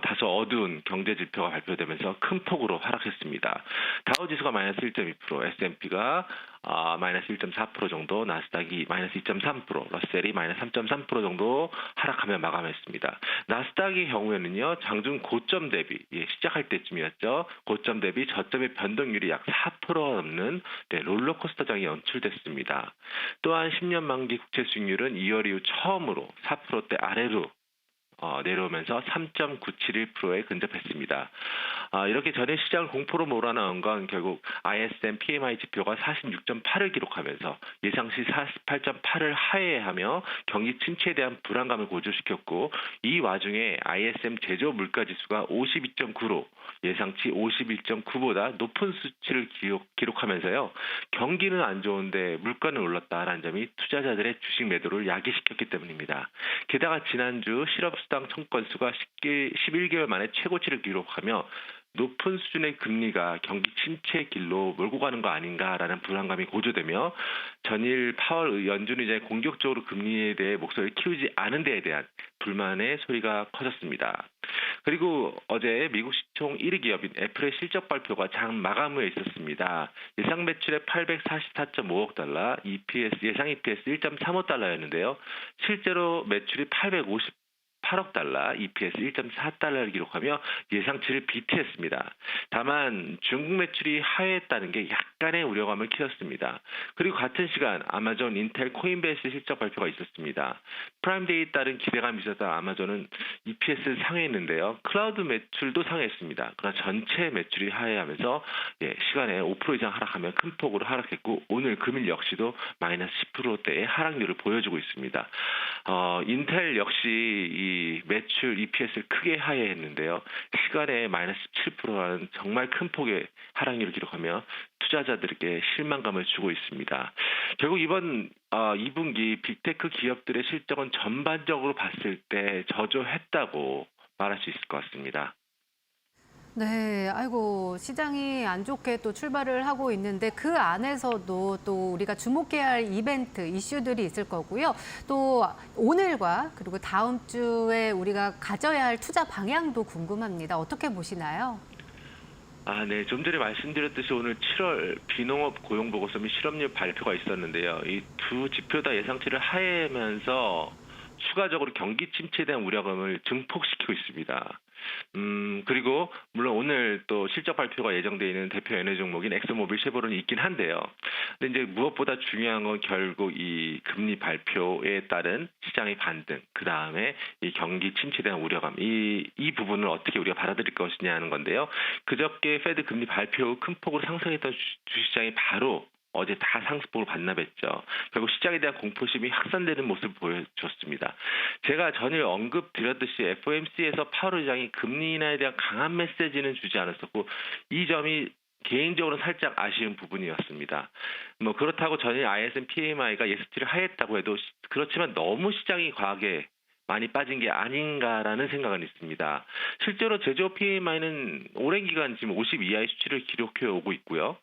다소 어두운 경제 지표가 발표되면서 큰 폭으로 하락했습니다. 다우지수가 마이너스 1.2%, S&P가 마이너스 1.4% 정도, 나스닥이 마이너스 2.3%, 러셀이 마이너스 3.3% 정도 하락하며 마감했습니다. 나스닥의 경우에는요, 장중 고점 대비, 시작할 때쯤이었죠. 고점 대비 저점의 변동률이 약 4% 넘는 롤러코스터장이 연출됐습니다. 또한 10년 만기 국채 수익률은 2월 이후 처음으로 4%대 아래로 내려오면서 3.971%에 근접했습니다. 이렇게 전일 시장을 공포로 몰아넣은 건 결국 ISM PMI 지표가 46.8을 기록하면서 예상시 48.8을 하회하며 경기 침체에 대한 불안감을 고조시켰고, 이 와중에 ISM 제조 물가 지수가 52.9로 예상치 51.9보다 높은 수치를 기록하면서요. 경기는 안 좋은데 물가는 올랐다라는 점이 투자자들의 주식 매도를 야기시켰기 때문입니다. 게다가 지난주 실업수당 청구 수가 11개월 만에 최고치를 기록하며 높은 수준의 금리가 경기 침체의 길로 몰고 가는 거 아닌가라는 불안감이 고조되며 전일 파월 연준 의장이 공격적으로 금리에 대해 목소리를 키우지 않은 데에 대한 불만의 소리가 커졌습니다. 그리고 어제 미국 시총 1위 기업인 애플의 실적 발표가 장 마감 후에 있었습니다. 예상 매출의 844.5억 달러, 예상 EPS 1.35달러였는데요. 실제로 매출이 858억 달러, EPS 1.4달러를 기록하며 예상치를 비트했습니다. 다만 중국 매출이 하회했다는 게 약간의 우려감을 키웠습니다. 그리고 같은 시간 아마존, 인텔, 코인베이스 실적 발표가 있었습니다. 프라임데이에 따른 기대감이 있었던 아마존은 EPS를 상회했는데요. 클라우드 매출도 상회했습니다. 그러나 전체 매출이 하회하면서 시간에 5% 이상 하락하며 큰 폭으로 하락했고, 오늘 금일 역시도 마이너스 10%대의 하락률을 보여주고 있습니다. 인텔 역시 이 매출 EPS를 크게 하회했는데요. 시간에 마이너스 7%라는 정말 큰 폭의 하락률을 기록하며 투자자들에게 실망감을 주고 있습니다. 결국 이번 2분기 빅테크 기업들의 실적은 전반적으로 봤을 때 저조했다고 말할 수 있을 것 같습니다. 네, 아이고, 시장이 안 좋게 또 출발을 하고 있는데 그 안에서도 또 우리가 주목해야 할 이벤트, 이슈들이 있을 거고요. 또 오늘과 그리고 다음 주에 우리가 가져야 할 투자 방향도 궁금합니다. 어떻게 보시나요? 네. 좀 전에 말씀드렸듯이 오늘 7월 비농업 고용보고서 및 실업률 발표가 있었는데요. 이 두 지표 다 예상치를 하회하면서 추가적으로 경기 침체에 대한 우려감을 증폭시키고 있습니다. 그리고 물론 오늘 또 실적 발표가 예정되어 있는 대표 에너지 종목인 엑소모빌, 쉐보론이 있긴 한데요. 근데 이제 무엇보다 중요한 건 결국 이 금리 발표에 따른 시장의 반등, 그 다음에 이 경기 침체에 대한 우려감, 이 부분을 어떻게 우리가 받아들일 것이냐 하는 건데요. 그저께 페드 금리 발표 후 큰 폭으로 상승했던 주식시장이 바로 어제 다 상승폭으로 반납했죠. 결국 시장에 대한 공포심이 확산되는 모습을 보여줬습니다. 제가 전일 언급드렸듯이 FOMC에서 파월 의장이 금리 인하에 대한 강한 메시지는 주지 않았었고, 이 점이 개인적으로 살짝 아쉬운 부분이었습니다. 그렇다고 전일 ISM PMI가 예측치를 하했다고 해도 그렇지만 너무 시장이 과하게 많이 빠진 게 아닌가라는 생각은 있습니다. 실제로 제조업 PMI는 오랜 기간 지금 50 이하의 수치를 기록해 오고 있고요.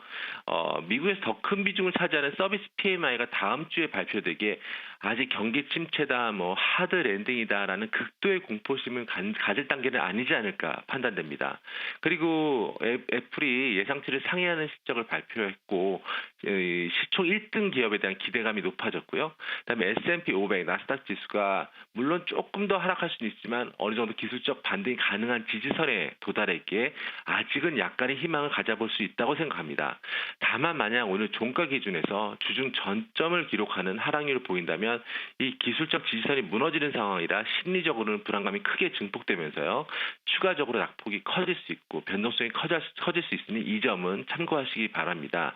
미국에서 더 큰 비중을 차지하는 서비스 PMI가 다음 주에 발표되기에 아직 경기 침체다, 하드 랜딩이다라는 극도의 공포심을 가질 단계는 아니지 않을까 판단됩니다. 그리고 애플이 예상치를 상회하는 실적을 발표했고, 시총 1등 기업에 대한 기대감이 높아졌고요. 그다음에 S&P 500, 나스닥 지수가 물론 조금 더 하락할 수는 있지만 어느 정도 기술적 반등이 가능한 지지선에 도달했기에 아직은 약간의 희망을 가져볼 수 있다고 생각합니다. 다만 만약 오늘 종가 기준에서 주중 전점을 기록하는 하락률을 보인다면 이 기술적 지지선이 무너지는 상황이라 심리적으로는 불안감이 크게 증폭되면서요. 추가적으로 낙폭이 커질 수 있고 변동성이 커질 수 있으니 이 점은 참고하시기 바랍니다.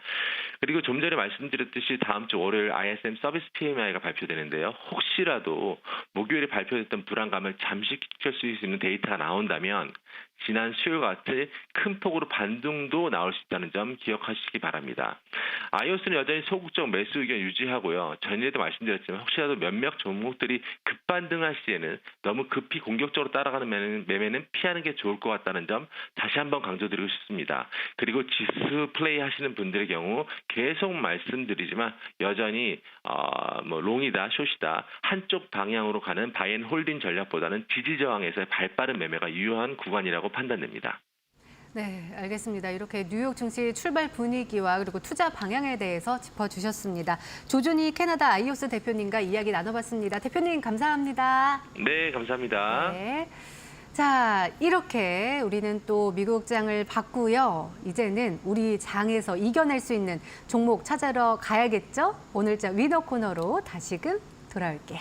그리고 좀 전에 말씀드렸듯이 다음 주 월요일 ISM 서비스 PMI가 발표되는데요. 혹시라도 목요일에 발표됐던 불안감을 잠식시킬 수 있는 데이터가 나온다면 지난 수요일과 같이 큰 폭으로 반등도 나올 수 있다는 점 기억하시기 바랍니다. 아이오스는 여전히 소극적 매수 의견 유지하고요. 전에도 말씀드렸지만 혹시라도 몇몇 종목들이 급반등할 시에는 너무 급히 공격적으로 따라가는 매매는 피하는 게 좋을 것 같다는 점 다시 한번 강조드리고 싶습니다. 그리고 지수 플레이 하시는 분들의 경우 계속 말씀드리지만 여전히 롱이다 숏이다 한쪽 방향으로 가는 바이앤홀딩 전략보다는 지지 저항에서의 발빠른 매매가 유효한 구간이라고 판단됩니다. 네, 알겠습니다. 이렇게 뉴욕 증시 출발 분위기와 그리고 투자 방향에 대해서 짚어주셨습니다. 조준희 캐나다 아이오스 대표님과 이야기 나눠봤습니다. 대표님 감사합니다. 네, 감사합니다. 네. 자, 이렇게 우리는 또 미국 장을 봤고요. 이제는 우리 장에서 이겨낼 수 있는 종목 찾으러 가야겠죠? 오늘장 위너 코너로 다시금 돌아올게요.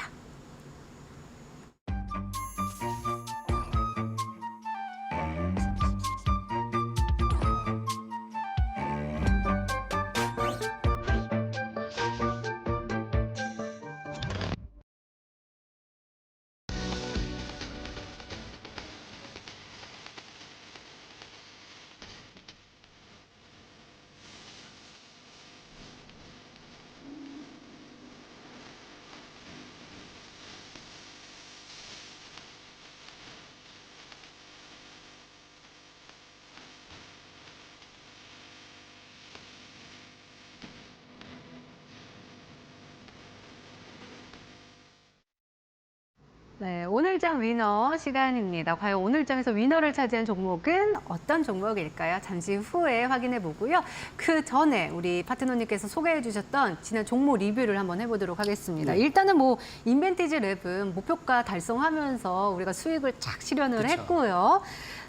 네, 오늘장 위너 시간입니다. 과연 오늘장에서 위너를 차지한 종목은 어떤 종목일까요? 잠시 후에 확인해 보고요. 그 전에 우리 파트너님께서 소개해 주셨던 지난 종목 리뷰를 한번 해보도록 하겠습니다. 네. 일단은 인벤티지 랩은 목표가 달성하면서 우리가 수익을 착 실현을 그쵸. 했고요.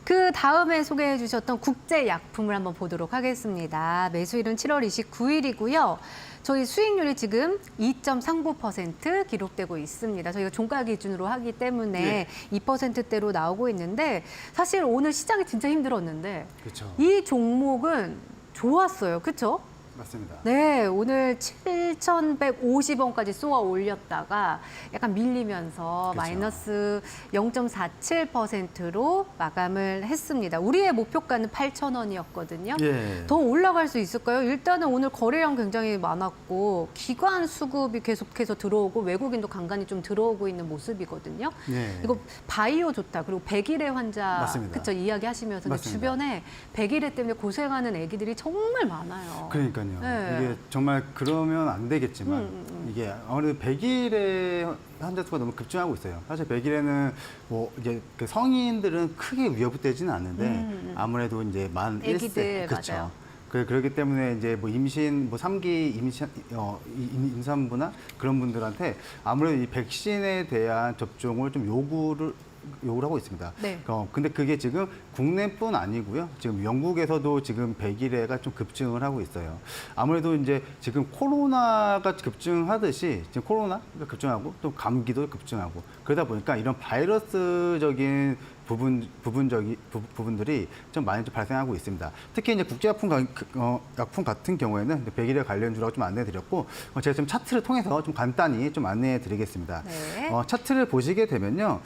그 다음에 소개해 주셨던 국제약품을 한번 보도록 하겠습니다. 매수일은 7월 29일이고요. 저희 수익률이 지금 2.39% 기록되고 있습니다. 저희가 종가 기준으로 하기 때문에 네. 2%대로 나오고 있는데 사실 오늘 시장이 진짜 힘들었는데 그렇죠. 이 종목은 좋았어요. 그렇죠? 맞습니다. 네, 오늘 7,150원까지 쏘아 올렸다가 약간 밀리면서 그쵸. 마이너스 0.47%로 마감을 했습니다. 우리의 목표가는 8,000원이었거든요. 예. 더 올라갈 수 있을까요? 일단은 오늘 거래량 굉장히 많았고 기관 수급이 계속해서 들어오고 외국인도 간간히 좀 들어오고 있는 모습이거든요. 예. 이거 바이오 좋다. 그리고 백일의 환자 맞습니다. 그쵸 이야기하시면서 맞습니다. 주변에 백일의 때문에 고생하는 애기들이 정말 많아요. 그러니까요. 네. 이게 정말 그러면 안 되겠지만 이게 아무래도 100일의 환자 수가 너무 급증하고 있어요. 사실 100일에는 이제 그 성인들은 크게 위협되지는 않는데 아무래도 이제 만 애기들, 1세 그렇죠. 맞아요. 그렇기 때문에 이제 임신 3기 임산부나 그런 분들한테 아무래도 이 백신에 대한 접종을 좀 요구를 하고 있습니다. 네. 근데 그게 지금 국내뿐 아니고요. 지금 영국에서도 지금 100일에가 좀 급증을 하고 있어요. 아무래도 이제 지금 코로나가 급증하듯이 지금 코로나가 급증하고 또 감기도 급증하고 그러다 보니까 이런 바이러스적인 부분들이 좀 많이 좀 발생하고 있습니다. 특히 이제 국제약품 약품 같은 경우에는 100일에 관련주라고 좀 안내해드렸고 제가 좀 차트를 통해서 좀 간단히 좀 안내해드리겠습니다. 네. 차트를 보시게 되면요,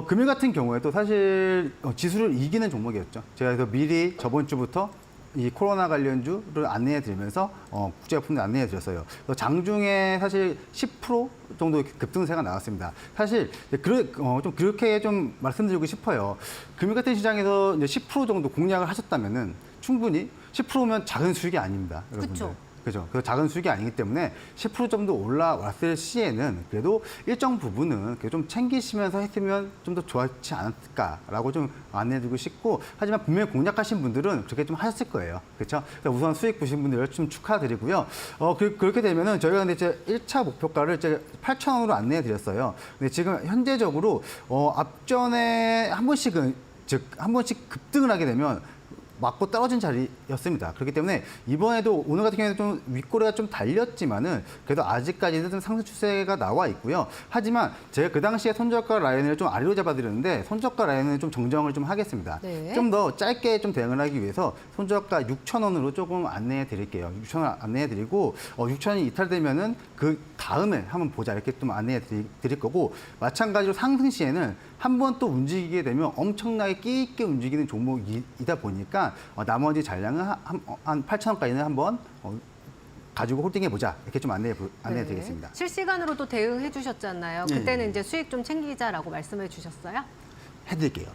금일 같은 경우에도 사실 지수를 이기는 종목이었죠. 제가 그래서 미리 저번 주부터 이 코로나 관련주를 안내해드리면서 국제약품을 안내해드렸어요. 장중에 사실 10% 정도 급등세가 나왔습니다. 사실 좀 그렇게 좀 말씀드리고 싶어요. 금일 같은 시장에서 이제 10% 정도 공략을 하셨다면은 충분히 10%면 작은 수익이 아닙니다, 여러분들. 그쵸. 그죠. 그 작은 수익이 아니기 때문에 10% 정도 올라왔을 시에는 그래도 일정 부분은 좀 챙기시면서 했으면 좀 더 좋았지 않을까라고 좀 안내해드리고 싶고, 하지만 분명히 공략하신 분들은 그렇게 좀 하셨을 거예요. 그렇죠? 우선 수익 보신 분들 좀 축하드리고요. 그렇게 되면은 저희가 근데 이제 1차 목표가를 이제 8,000원으로 안내해드렸어요. 근데 지금 현재적으로 앞전에 한 번씩 급등을 하게 되면 맞고 떨어진 자리였습니다. 그렇기 때문에 이번에도 오늘 같은 경우에는 좀 윗꼬리가 좀 달렸지만은 그래도 아직까지는 좀 상승 추세가 나와 있고요. 하지만 제가 그 당시에 손저가 라인을 좀 아래로 잡아드렸는데 손저가 라인은 좀 정정을 좀 하겠습니다. 네. 좀 더 짧게 좀 대응을 하기 위해서 손저가 6,000원으로 조금 안내해 드릴게요. 6,000원 안내해 드리고 6,000원이 이탈되면은 그 다음에 한번 보자 이렇게 좀 안내해 드릴 거고, 마찬가지로 상승 시에는 한 번 또 움직이게 되면 엄청나게 끼 있게 움직이는 종목이다 보니까 나머지 잔량은 한 8,000원까지는 한번 가지고 홀딩해보자. 이렇게 좀 안내해드리겠습니다. 실시간으로 또 대응해 주셨잖아요. 네. 그때는 이제 수익 좀 챙기자라고 말씀해 주셨어요? 해드릴게요.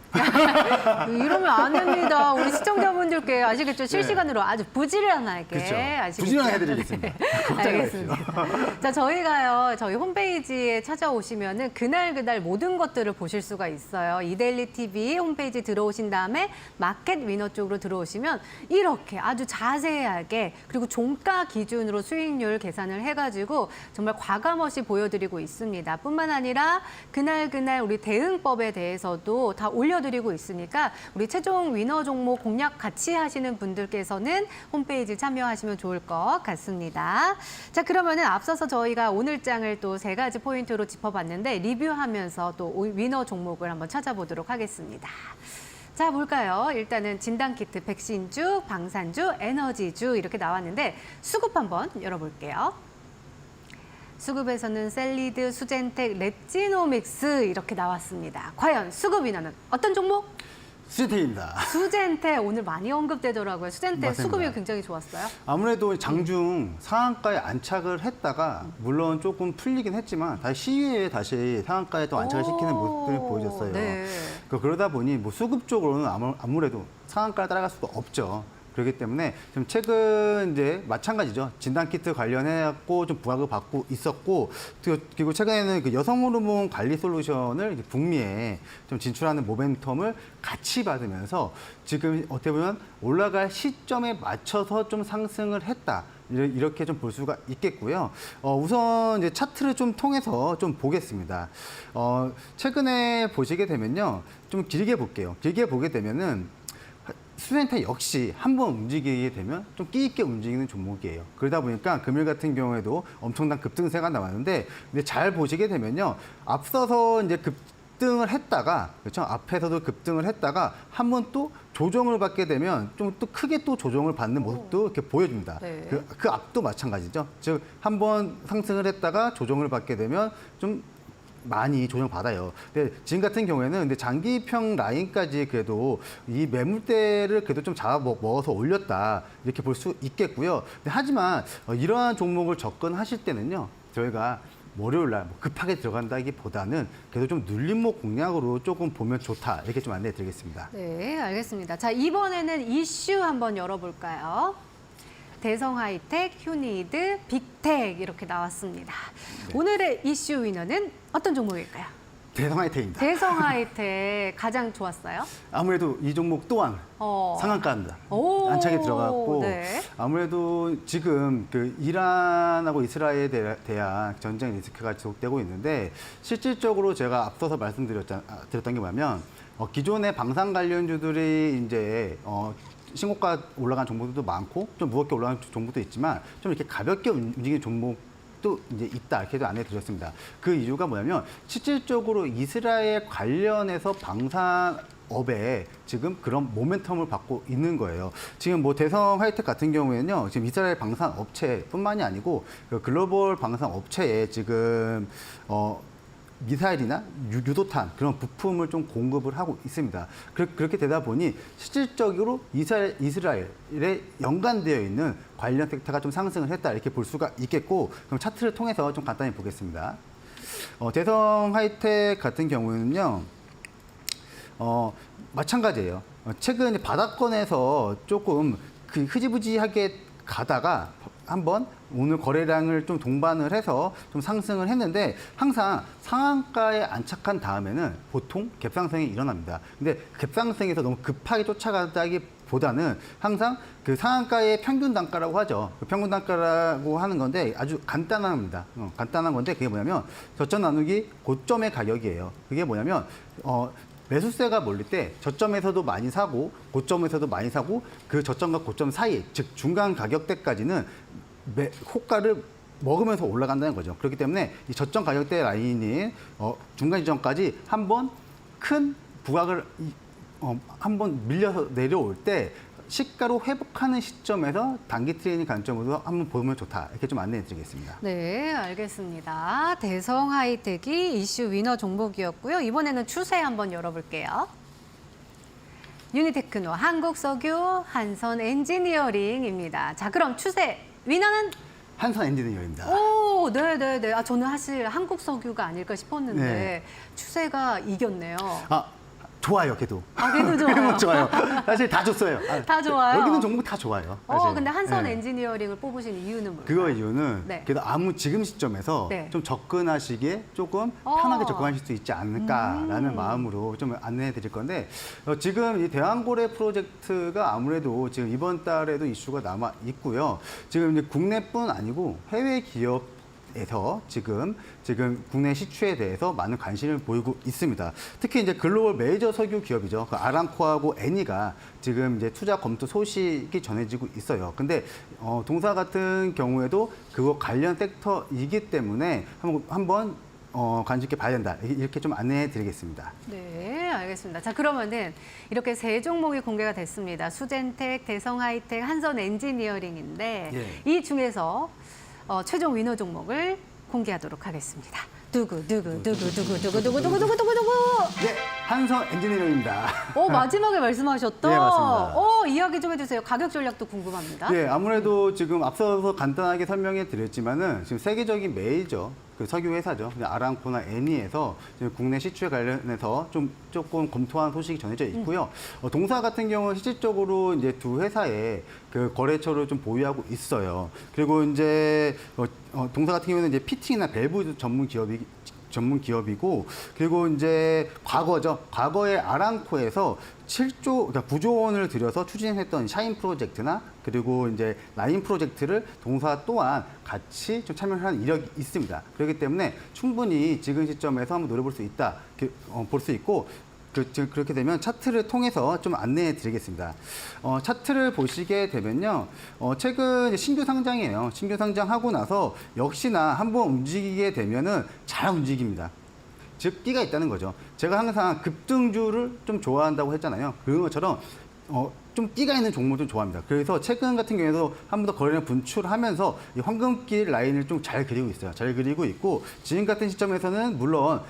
이러면 안 됩니다. 우리 시청자분들께 아시겠죠? 실시간으로 아주 부지런하게. 그렇죠. 아시겠죠? 부지런하게 해드리겠습니다. 걱정이 마십시오. 알겠습니다. 자, 저희가요, 저희 홈페이지에 찾아오시면은 그날 모든 것들을 보실 수가 있어요. 이데일리 TV 홈페이지 들어오신 다음에 마켓 위너 쪽으로 들어오시면 이렇게 아주 자세하게 그리고 종가 기준으로 수익률 계산을 해가지고 정말 과감 없이 보여드리고 있습니다. 뿐만 아니라 그날 우리 대응법에 대해서도 다 올려드리고 있으니까 우리 최종 위너 종목 공략 같이 하시는 분들께서는 홈페이지 참여하시면 좋을 것 같습니다. 자, 그러면은 앞서서 저희가 오늘 장을 또 3가지 포인트로 짚어봤는데 리뷰하면서 또 위너 종목을 한번 찾아보도록 하겠습니다. 자, 볼까요? 일단은 진단키트, 백신주, 방산주, 에너지주 이렇게 나왔는데 수급 한번 열어볼게요. 수급에서는 셀리드, 수젠텍, 랩지노믹스 이렇게 나왔습니다. 과연 수급 위너는 어떤 종목? 수젠텍입니다. 수젠텍 오늘 많이 언급되더라고요. 수젠텍 맞습니다. 수급이 굉장히 좋았어요. 아무래도 장중 상한가에 안착을 했다가 물론 조금 풀리긴 했지만 다시 시위에 다시 상한가에 또 안착을 시키는 모습들이 보여졌어요. 네. 그러다 보니 뭐 수급 쪽으로는 아무래도 상한가를 따라갈 수가 없죠. 그렇기 때문에 좀 최근 이제 마찬가지죠. 진단키트 관련해갖고 좀 부각을 받고 있었고, 그리고 최근에는 그 여성 호르몬 관리 솔루션을 이제 북미에 좀 진출하는 모멘텀을 같이 받으면서 지금 어떻게 보면 올라갈 시점에 맞춰서 좀 상승을 했다. 이렇게 좀 볼 수가 있겠고요. 우선 이제 차트를 좀 통해서 좀 보겠습니다. 최근에 보시게 되면요. 좀 길게 볼게요. 길게 보게 되면은 수젠텍 역시 한번 움직이게 되면 좀 끼 있게 움직이는 종목이에요. 그러다 보니까 금일 같은 경우에도 엄청난 급등세가 나왔는데, 근데 잘 보시게 되면요, 앞서서 이제 급등을 했다가, 그렇죠? 앞에서도 급등을 했다가 한 번 또 조정을 받게 되면 좀 또 크게 또 조정을 받는 모습도 이렇게 보여줍니다. 네. 그 앞도 마찬가지죠. 즉 한 번 상승을 했다가 조정을 받게 되면 좀 많이 조정받아요. 근데 지금 같은 경우에는 근데 장기평 라인까지 그래도 이 매물대를 그래도 좀 잡아 먹어서 올렸다. 이렇게 볼 수 있겠고요. 근데 하지만 이러한 종목을 접근하실 때는요. 저희가 월요일 날 급하게 들어간다기보다는 그래도 좀 눌림목 공략으로 조금 보면 좋다. 이렇게 좀 안내해 드리겠습니다. 네, 알겠습니다. 자, 이번에는 이슈 한번 열어볼까요? 대성 하이텍, 휴니드, 빅텍 이렇게 나왔습니다. 네. 오늘의 이슈 위너는 어떤 종목일까요? 대성 하이텍입니다. 대성 하이텍 가장 좋았어요? 아무래도 이 종목 또한 상한가입니다. 오, 안착에 들어갔고 네. 아무래도 지금 그 이란하고 이스라엘에 대한 전쟁 리스크가 지속되고 있는데, 실질적으로 제가 앞서서 말씀드렸던 게 뭐냐면 기존의 방산 관련주들이 이제 신고가 올라간 종목들도 많고 좀 무겁게 올라간 종목도 있지만 좀 이렇게 가볍게 움직이는 종목도 이제 있다, 이렇게도 안내드렸습니다. 그 이유가 뭐냐면 실질적으로 이스라엘 관련해서 방산업에 지금 그런 모멘텀을 받고 있는 거예요. 지금 뭐 대성 하이텍 같은 경우에는요, 지금 이스라엘 방산 업체뿐만이 아니고 그 글로벌 방산 업체에 지금 미사일이나 유도탄 그런 부품을 좀 공급을 하고 있습니다. 그렇게 되다 보니 실질적으로 이스라엘에 연관되어 있는 관련 섹터가 좀 상승을 했다, 이렇게 볼 수가 있겠고, 그럼 차트를 통해서 좀 간단히 보겠습니다. 대성 하이텍 같은 경우는요, 마찬가지예요. 최근 바닥권에서 조금 그 흐지부지하게 가다가 한번 오늘 거래량을 좀 동반을 해서 좀 상승을 했는데, 항상 상한가에 안착한 다음에는 보통 갭상승이 일어납니다. 근데 갭상승에서 너무 급하게 쫓아가다기보다는 항상 그 상한가의 평균 단가라고 하죠. 그 평균 단가라고 하는 건데 아주 간단합니다. 간단한 건데 그게 뭐냐면 저점 나누기 고점의 가격이에요. 그게 뭐냐면 매수세가 몰릴 때 저점에서도 많이 사고 고점에서도 많이 사고 그 저점과 고점 사이, 즉 중간 가격대까지는 호가를 먹으면서 올라간다는 거죠. 그렇기 때문에 이 저점 가격대 라인인 중간 지점까지 한번 큰 부각을 한번 밀려서 내려올 때 시가로 회복하는 시점에서 단기 트레이닝 관점으로 한번 보면 좋다. 이렇게 좀 안내해 드리겠습니다. 네, 알겠습니다. 대성 하이텍이 이슈 위너 종목이었고요. 이번에는 추세 한번 열어볼게요. 유니테크노, 한국석유, 한선 엔지니어링입니다. 자, 그럼 추세 위너는? 한선 엔지니어입니다. 오, 네네네. 아, 저는 사실 한국석유가 아닐까 싶었는데 네. 추세가 이겼네요. 아, 좋아요, 걔도. 아, 걔도 좋아요. 좋아요. 사실 다 좋어요. 다 좋아요? 여기는 종목 다 좋아요. 사실. 근데 한선 네. 엔지니어링을 뽑으신 이유는 뭘까요? 그거 이유는 네. 그래도 지금 시점에서 네. 좀 접근하시기에 조금 편하게 접근하실 수 있지 않을까라는 마음으로 좀 안내해 드릴 건데 지금 이 대왕고래 프로젝트가 아무래도 지금 이번 달에도 이슈가 남아 있고요. 지금 이제 국내뿐 아니고 해외 기업에서 지금 국내 시추에 대해서 많은 관심을 보이고 있습니다. 특히 이제 글로벌 메이저 석유 기업이죠. 그 아람코하고 애니가 지금 이제 투자 검토 소식이 전해지고 있어요. 근데 동사 같은 경우에도 그거 관련 섹터이기 때문에 한번 관심 있게 봐야 된다. 이렇게 좀 안내해 드리겠습니다. 네, 알겠습니다. 자, 그러면은 이렇게 세 종목이 공개가 됐습니다. 수젠텍, 대성하이텍, 한선 엔지니어링인데 예. 이 중에서 최종 위너 종목을 공개하도록 하겠습니다. 누구? 네, 한선 엔지니어링입니다. 마지막에 말씀하셨던. 네, 맞습니다. 이야기 좀 해주세요. 가격 전략도 궁금합니다. 네, 아무래도 지금 앞서서 간단하게 설명해 드렸지만은 지금 세계적인 메이저 그 석유 회사죠. 아람코나 애니에서 지금 국내 시추에 관련해서 조금 검토한 소식이 전해져 있고요. 동사 같은 경우는 실질적으로 이제 두 회사의 그 거래처를 좀 보유하고 있어요. 그리고 이제 동사 같은 경우는 이제 피팅이나 밸브 전문 기업이고 그리고 이제 과거에 아람코에서 7조, 그러니까 9조 원을 들여서 추진했던 샤인 프로젝트나 그리고 이제 라인 프로젝트를 동사 또한 같이 좀 참여하는 이력이 있습니다. 그렇기 때문에 충분히 지금 시점에서 한번 노려볼 수 있다, 볼 수 있고 그렇게 되면 차트를 통해서 좀 안내해 드리겠습니다. 차트를 보시게 되면요. 최근 이제 신규 상장이에요. 신규 상장하고 나서 역시나 한번 움직이게 되면은 잘 움직입니다. 즉, 끼가 있다는 거죠. 제가 항상 급등주를 좀 좋아한다고 했잖아요. 그런 것처럼 좀 끼가 있는 종목을 좀 좋아합니다. 그래서 최근 같은 경우에도 한 번 더 거래량 분출하면서 이 황금길 라인을 좀 잘 그리고 있어요. 잘 그리고 있고 지금 같은 시점에서는 물론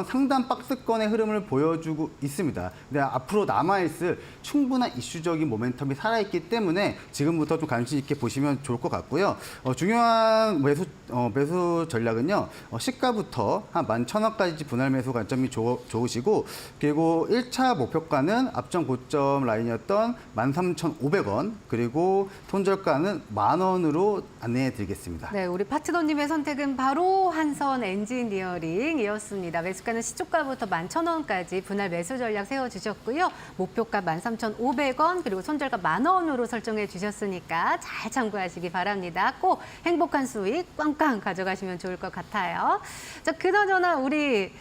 상단 박스권의 흐름을 보여주고 있습니다. 근데 앞으로 남아있을 충분한 이슈적인 모멘텀이 살아있기 때문에 지금부터 좀 관심 있게 보시면 좋을 것 같고요. 중요한 매수 전략은요. 시가부터 한 11,000원까지 분할 매수 관점이 좋으시고 그리고 1차 목표가는 앞전 고점 라인이었던 13,500원 그리고 손절가는 10,000원으로 안내해 드리겠습니다. 네, 우리 파트너님의 선택은 바로 한선 엔지니어링이었습니다. 매수가는 시초가부터 11,000원까지 분할 매수 전략 세워주셨고요. 목표가 13,500원 그리고 손절가 10,000원으로 설정해 주셨으니까 잘 참고하시기 바랍니다. 꼭 행복한 수익 꽝꽝 가져가시면 좋을 것 같아요. 자, 그나저나 우리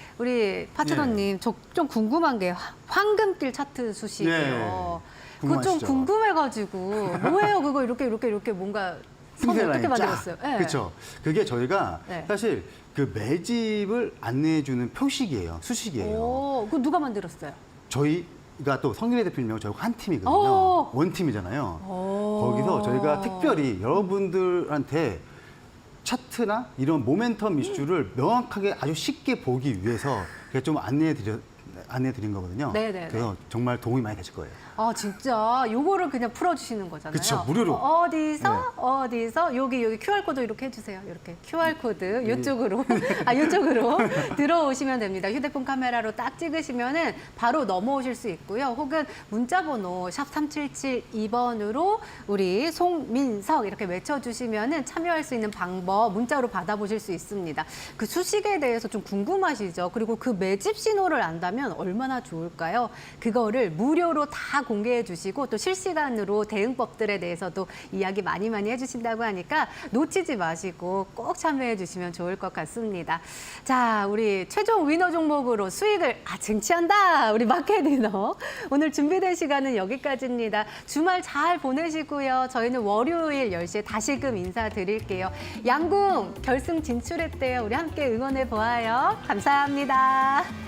파트너님 좀 궁금한 게 황금길 차트 수식이에요. 그거 좀 궁금하시죠? 궁금해가지고 뭐예요? 그거 이렇게 뭔가 선을 어떻게 만들었어요? 네. 그렇죠. 그게 저희가 네. 사실 그 매집을 안내해주는 표식이에요. 수식이에요. 그거 누가 만들었어요? 저희가 또 성일의 대표님하고 저희가 한 팀이거든요. 오. 원팀이잖아요. 거기서 저희가 특별히 여러분들한테 차트나 이런 모멘텀 이슈를 명확하게 아주 쉽게 보기 위해서 좀 안내해드린 거거든요. 네네네. 그래서 정말 도움이 많이 되실 거예요. 아, 진짜 요거를 그냥 풀어주시는 거잖아요. 그쵸, 무료로. 어디서 여기 QR코드 이렇게 해주세요. 이렇게 QR코드 이쪽으로 이쪽으로 들어오시면 됩니다. 휴대폰 카메라로 딱 찍으시면은 바로 넘어오실 수 있고요. 혹은 문자번호 샵 3772번으로 우리 송민석 이렇게 외쳐주시면은 참여할 수 있는 방법 문자로 받아보실 수 있습니다. 그 수식에 대해서 좀 궁금하시죠? 그리고 그 매집 신호를 안다면 얼마나 좋을까요? 그거를 무료로 다 공개해 주시고 또 실시간으로 대응법들에 대해서도 이야기 많이 해주신다고 하니까 놓치지 마시고 꼭 참여해 주시면 좋을 것 같습니다. 자, 우리 최종 위너 종목으로 수익을 증치한다. 우리 마켓 위너. 오늘 준비된 시간은 여기까지입니다. 주말 잘 보내시고요. 저희는 월요일 10시에 다시금 인사드릴게요. 양궁 결승 진출했대요. 우리 함께 응원해 보아요. 감사합니다.